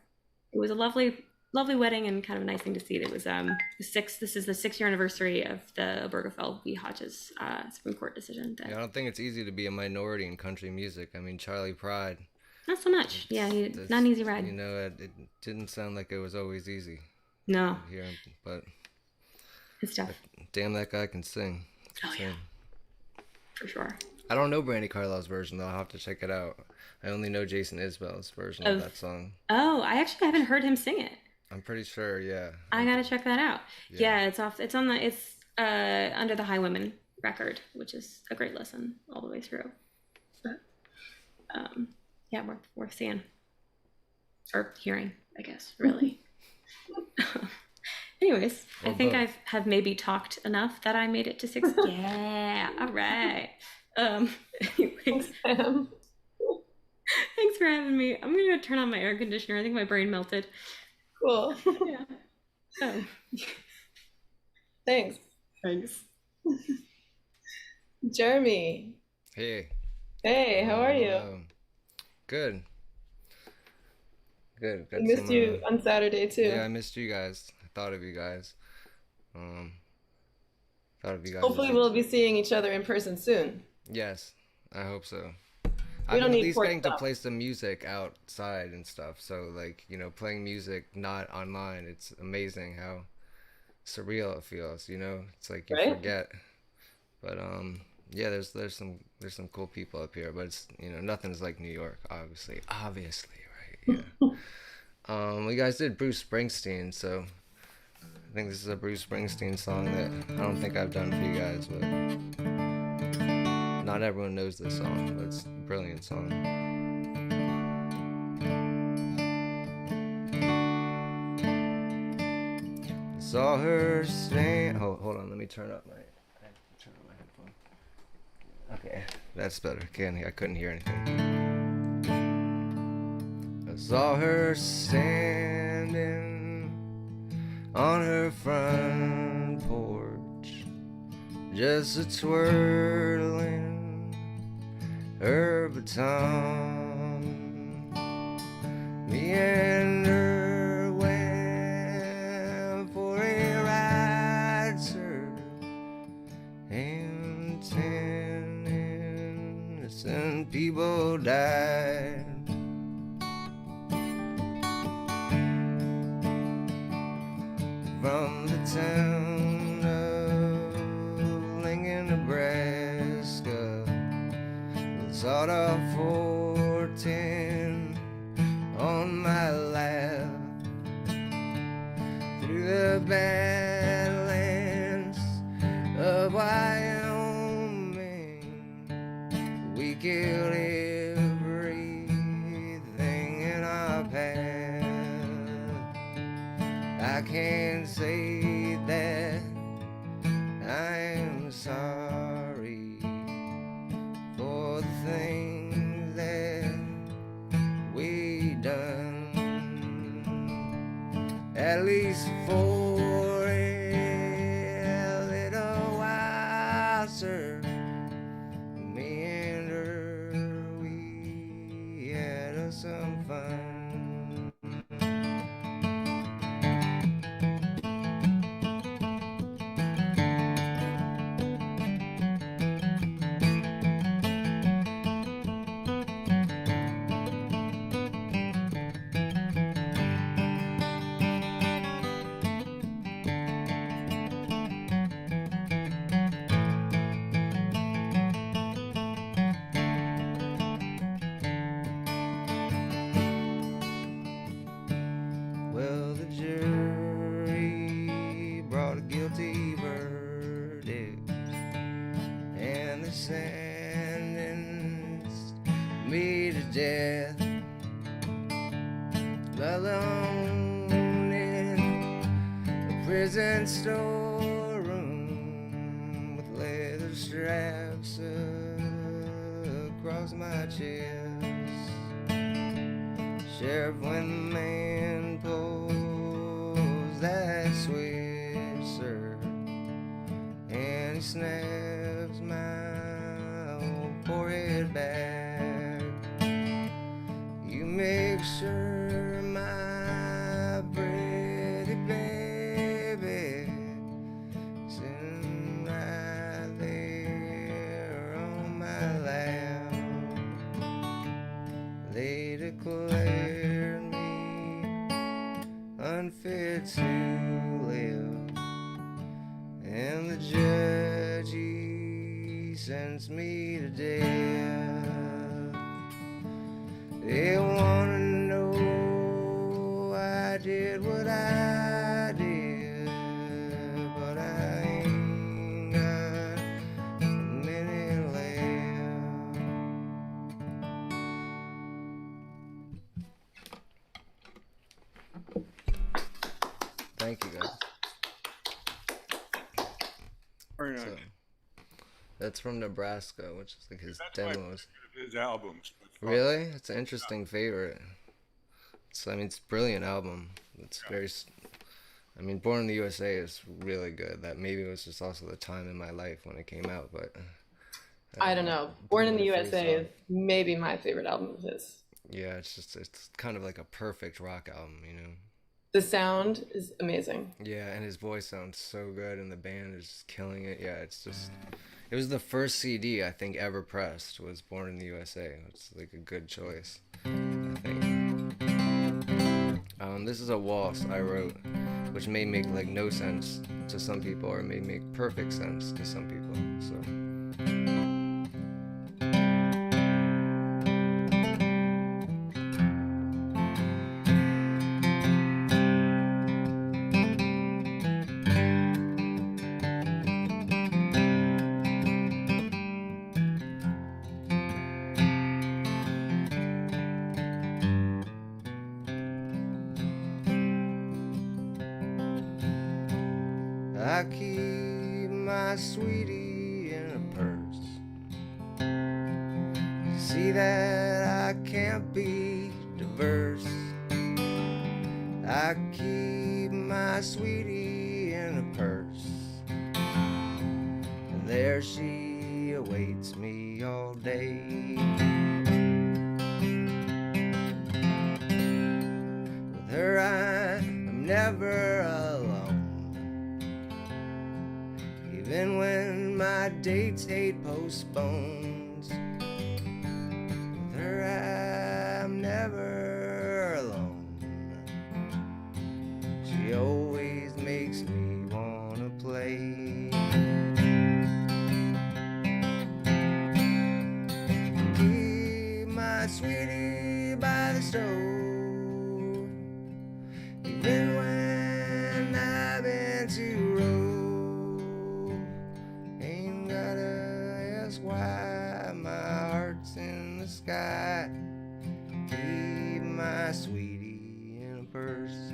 it was a lovely wedding, and kind of a nice thing to see. It was this is the 6-year anniversary of the Obergefell v. Hodges Supreme Court decision. I don't think it's easy to be a minority in country music. I mean, Charlie Pride. Not so much. Not an easy ride. You know, it didn't sound like it was always easy. No. Here, but it's tough. Damn, that guy can sing. Yeah. For sure. I don't know Brandy Carlisle's version, though. I'll have to check it out. I only know Jason Isbell's version of that song. Oh, I actually haven't heard him sing it. I'm pretty sure, yeah. I gotta check that out. Yeah, it's under the High Women record, which is a great listen all the way through. But, yeah, worth seeing. Or hearing, I guess, really. Anyways, I think I have maybe talked enough that I made it to 6. Yeah, all right. Anyways, thanks for having me. I'm gonna go turn on my air conditioner. I think my brain melted. Cool. Yeah. Thanks. Jeremy. Hey. Hey, how are you? Good. Good. I missed you on Saturday too. Yeah, I missed you guys. I thought of you guys. Hopefully we'll be seeing each other in person soon. Yes, I hope so. We don't need at least Porch getting stuff. to play some music outside and stuff. So like, you know, playing music not online, it's amazing how surreal it feels, you know? It's like you forget. But yeah, there's some cool people up here, but it's, you know, nothing's like New York, obviously, right? Yeah. We guys did Bruce Springsteen, so I think this is a Bruce Springsteen song that I don't think I've done for you guys, but not everyone knows this song, but it's a brilliant song. Saw her stand. Hold on, let me turn up my headphone. Okay, that's better. I couldn't hear anything. I saw her standing on her front porch, just a twirling her baton. Me and her went for a ride, sir, and 10 innocent people died. From the town of Lincoln, Nebraska, sawed off 410 on my lap, through the badlands of Wyoming. We killed everything in our path. I can't say that I'm sorry for the things that we done, at least for a little while, sir. Me and her, we had some fun. alone in a prison storeroom with leather straps across my chest. Sheriff, when the man pulls that switch, sir, and he snaps my old forehead back, you make sure my pretty baby sitting right there on my lap. They declared me unfit to live, and the judge, he sentenced me to death. They wanna know I did what I did, but I ain't got a minute left. Thank you, guys. Very nice. So, that's from Nebraska, which is like his That's demos. his albums. Really? It's an interesting favorite. I mean, it's a brilliant album. It's very. I mean, Born in the USA is really good. That maybe was just also the time in my life when it came out, but. I don't know. Born in the USA is maybe my favorite album of his. Yeah, it's kind of like a perfect rock album, you know. The sound is amazing. Yeah, and his voice sounds so good, and the band is just killing it. Yeah, it's just. It was the first CD I think ever pressed was Born in the USA. It's like a good choice, I think. This is a waltz I wrote, which may make like no sense to some people, or may make perfect sense to some people. So. I keep my sweetie in a purse. See that I can't be diverse. I keep my sweetie in a purse, and there she awaits me all day. With her I'm never alone. Even when my dates hate postpones, with her I'm never alone. She always makes me wanna play. Keep my sweetie by the stove, even when I've been too rough. Why my heart's in the sky. Keep my sweetie in a purse.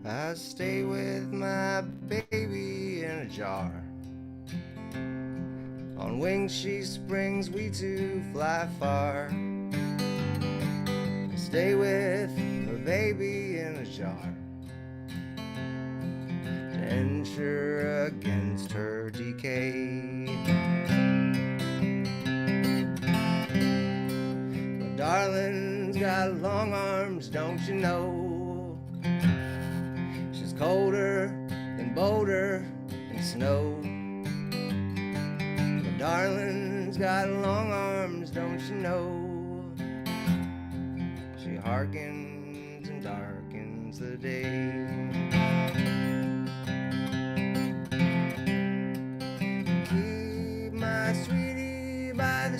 I stay with my baby in a jar. On wings she springs, we two fly far. I stay with my baby in a jar to ensure against her decay. My darling's got long arms, don't you know? Colder and bolder than snow. My darling's got long arms, don't you know? She hearkens and darkens the day.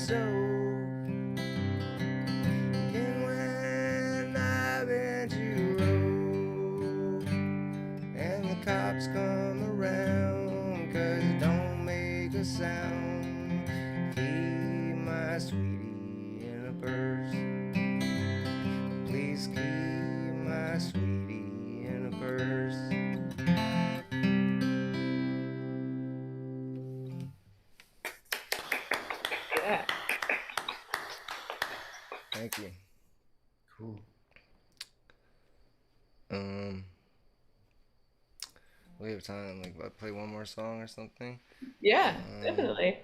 so. And when I've been to road and the cops come around, 'cause it don't make a sound, keep my sweetie in a purse. Please keep my sweetie in a purse. Yeah. Thank you. Cool. We have time, like, I'll play one more song or something. Yeah, definitely.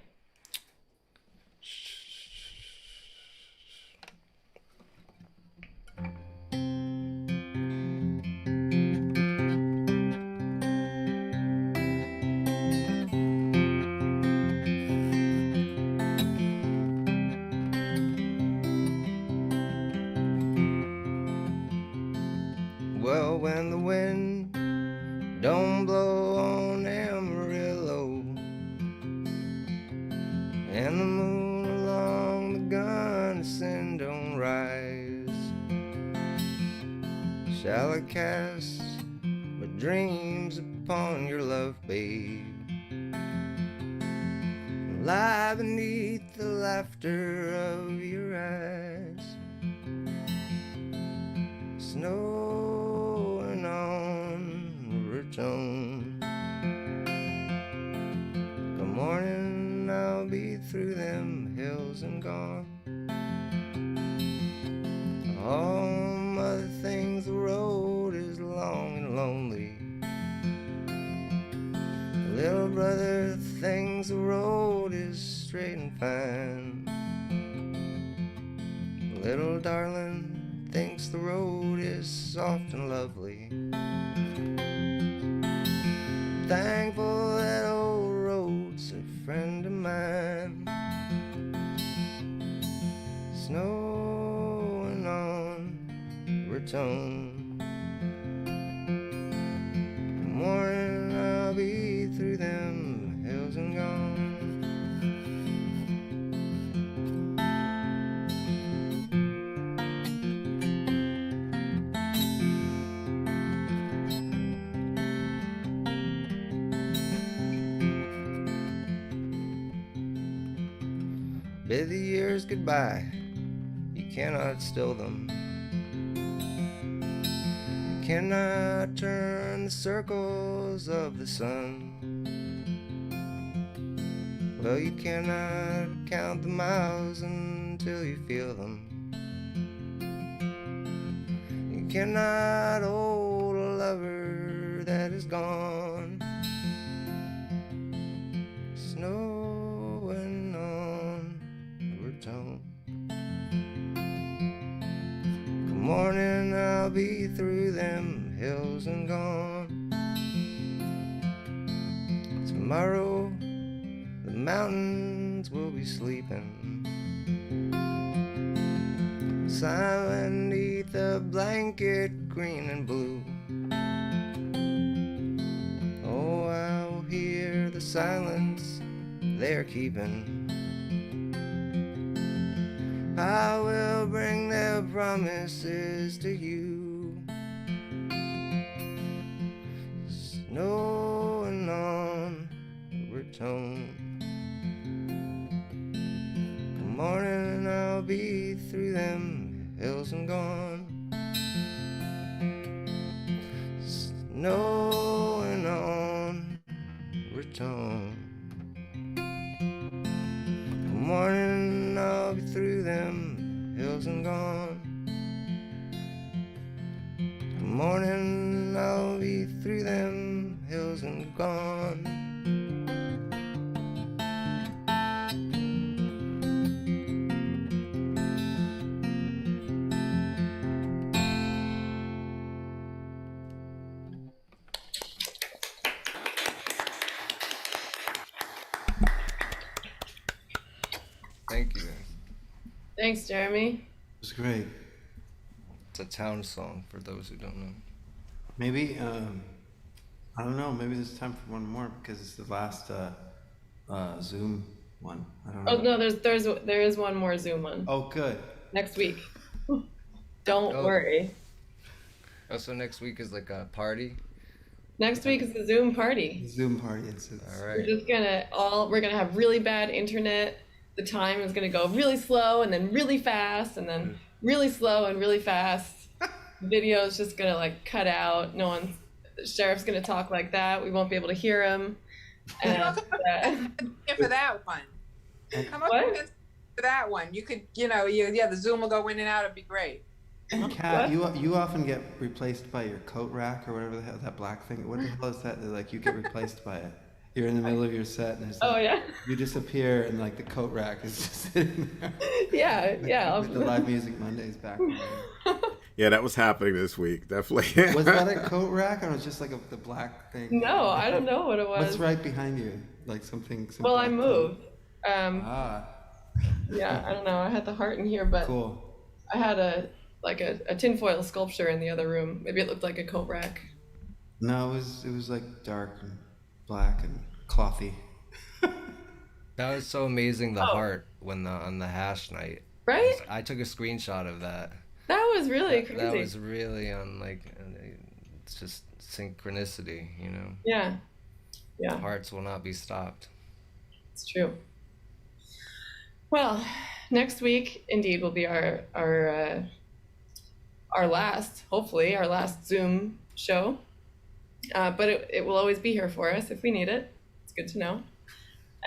Well, when the wind don't blow on Amarillo and the moon along the Gunnison don't rise, shall I cast my dreams upon your love, babe, lie beneath the laughter of your eyes, snowing on Raton. Come morning, I'll be through them hills and gone. Oh, mother thinks the road is long and lonely. Little brother thinks the road is straight and fine. Little darling thinks the road is soft and lovely. Thankful that old road's a friend of mine. Snowing on Raton. Morning I'll be through them hills and gone. Bid the years goodbye, you cannot still them. You cannot turn the circles of the sun. Well, you cannot count the miles until you feel them. You cannot hold a lover that is gone. Snowing on Raton. Good morning, I'll be through them hills and gone. Tomorrow the mountains will be sleeping, silent beneath a blanket green and blue. Oh, I will hear the silence they're keeping. I will bring their promises to you. Snowing on Raton. Good morning, I'll be through them hills and gone. Snowing on Raton. Good morning, I'll be through them hills and gone. Good morning, I'll be through them hills and gone. Thank you. Thanks, Jeremy. It was great. It's a town song for those who don't know. Maybe, I don't know, maybe there's time for one more because it's the last Zoom one? I don't know. Oh no, there is one more Zoom one Oh, good. next week. Don't worry. Also, next week is like a party. Next week is the Zoom party. Zoom party. All right. We're just we're gonna have really bad internet. The time is gonna go really slow and then really fast and then really slow and really fast. Video is just gonna like cut out. The sheriff's gonna talk like that. We won't be able to hear him. And, for that one. Come up for that one. You could, the Zoom will go in and out. It'd be great. And Kat, you often get replaced by your coat rack or whatever the hell, that black thing. What the hell is that? Like you get replaced by it. You're in the middle of your set and you disappear and like the coat rack is just sitting there. Yeah. With the live Muzic Mondayz back. Yeah, that was happening this week, definitely. Was that a coat rack or was it just like the black thing? No, I don't know what it was. What's right behind you? Like something. Well, I moved. Yeah, I don't know. I had the heart in here, but cool. I had a tinfoil sculpture in the other room. Maybe it looked like a coat rack. No, it was like dark and black and clothy. That was so amazing. The heart on the hash night. Right? I took a screenshot of that. That was really crazy. That was really it's just synchronicity, Yeah. Hearts will not be stopped. It's true. Well, next week indeed will be our last, hopefully, our last Zoom show. But it will always be here for us if we need it. It's good to know.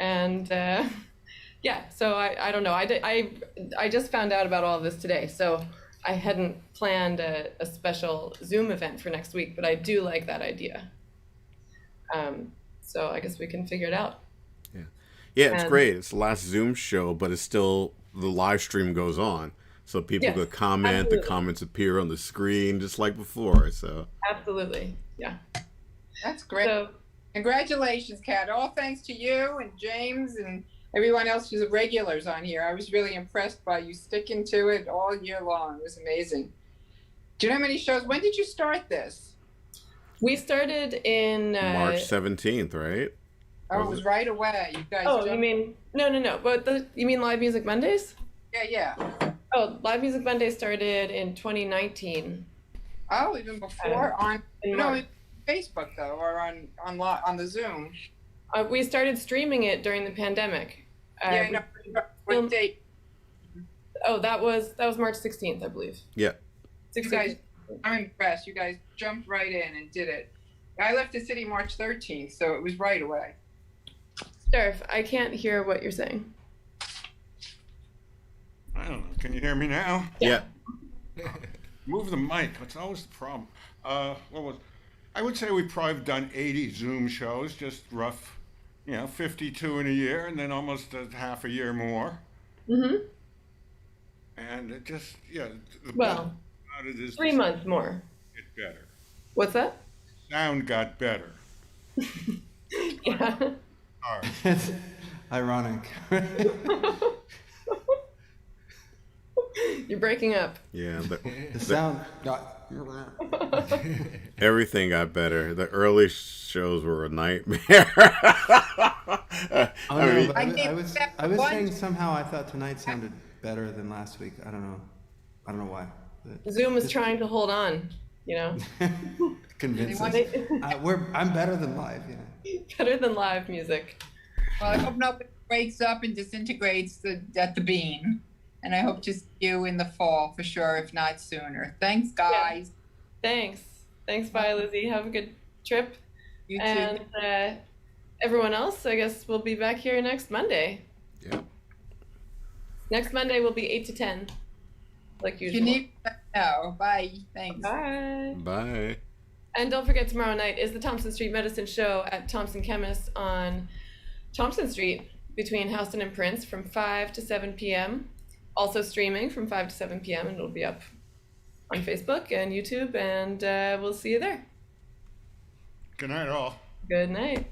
And so I don't know. I just found out about all of this today, so I hadn't planned a special Zoom event for next week, but I do like that idea. So I guess we can figure it out. Yeah, it's great. It's the last Zoom show, but it's still, the live stream goes on. So people could comment, absolutely. The comments appear on the screen just like before. So absolutely, yeah. That's great. So, congratulations, Kat. All thanks to you and James and everyone else who's regulars on here. I was really impressed by you sticking to it all year long. It was amazing. Do you know how many shows? When did you start this? We started in March 17th, right? Oh, it was right away. You guys. Oh, you mean no? But you mean Live Muzic Mondayz? Yeah. Oh, Live Muzic Mondayz started in 2019. Oh, even before Facebook though, or on the Zoom. We started streaming it during the pandemic. What date? Oh, that was March 16th, I believe. Yeah. You guys, I'm impressed. You guys jumped right in and did it. I left the city March 13th, so it was right away. Sheriff, I can't hear what you're saying. I don't know. Can you hear me now? Yeah. Move the mic. That's always the problem. I would say we've probably done 80 Zoom shows, just rough, 52 in a year, and then almost half a year more. Mm-hmm. And it just, well, 3 months more. Get better. What's that? Sound got better. Yeah. It's ironic. You're breaking up. Yeah. The sound got... Everything got better. The early shows were a nightmare. I was saying somehow I thought tonight sounded better than last week. I don't know why. Zoom is trying to hold on, Convince us. I'm better than live, Better than live music. Well, I hope nobody breaks up and disintegrates at the bean. And I hope to see you in the fall for sure, if not sooner. Thanks, guys. Yeah. Thanks, bye, Lizzie. Have a good trip. You too. And everyone else, I guess we'll be back here next Monday. Yeah. Next Monday will be 8 to 10, like usual. You need to know. Bye. Thanks. Bye. Bye. And don't forget, tomorrow night is the Thompson Street Medicine Show at Thompson Chemist on Thompson Street between Houston and Prince from 5 to 7 p.m. Also streaming from 5 to 7 p.m. and it'll be up on Facebook and YouTube, and we'll see you there. Good night, all. Good night.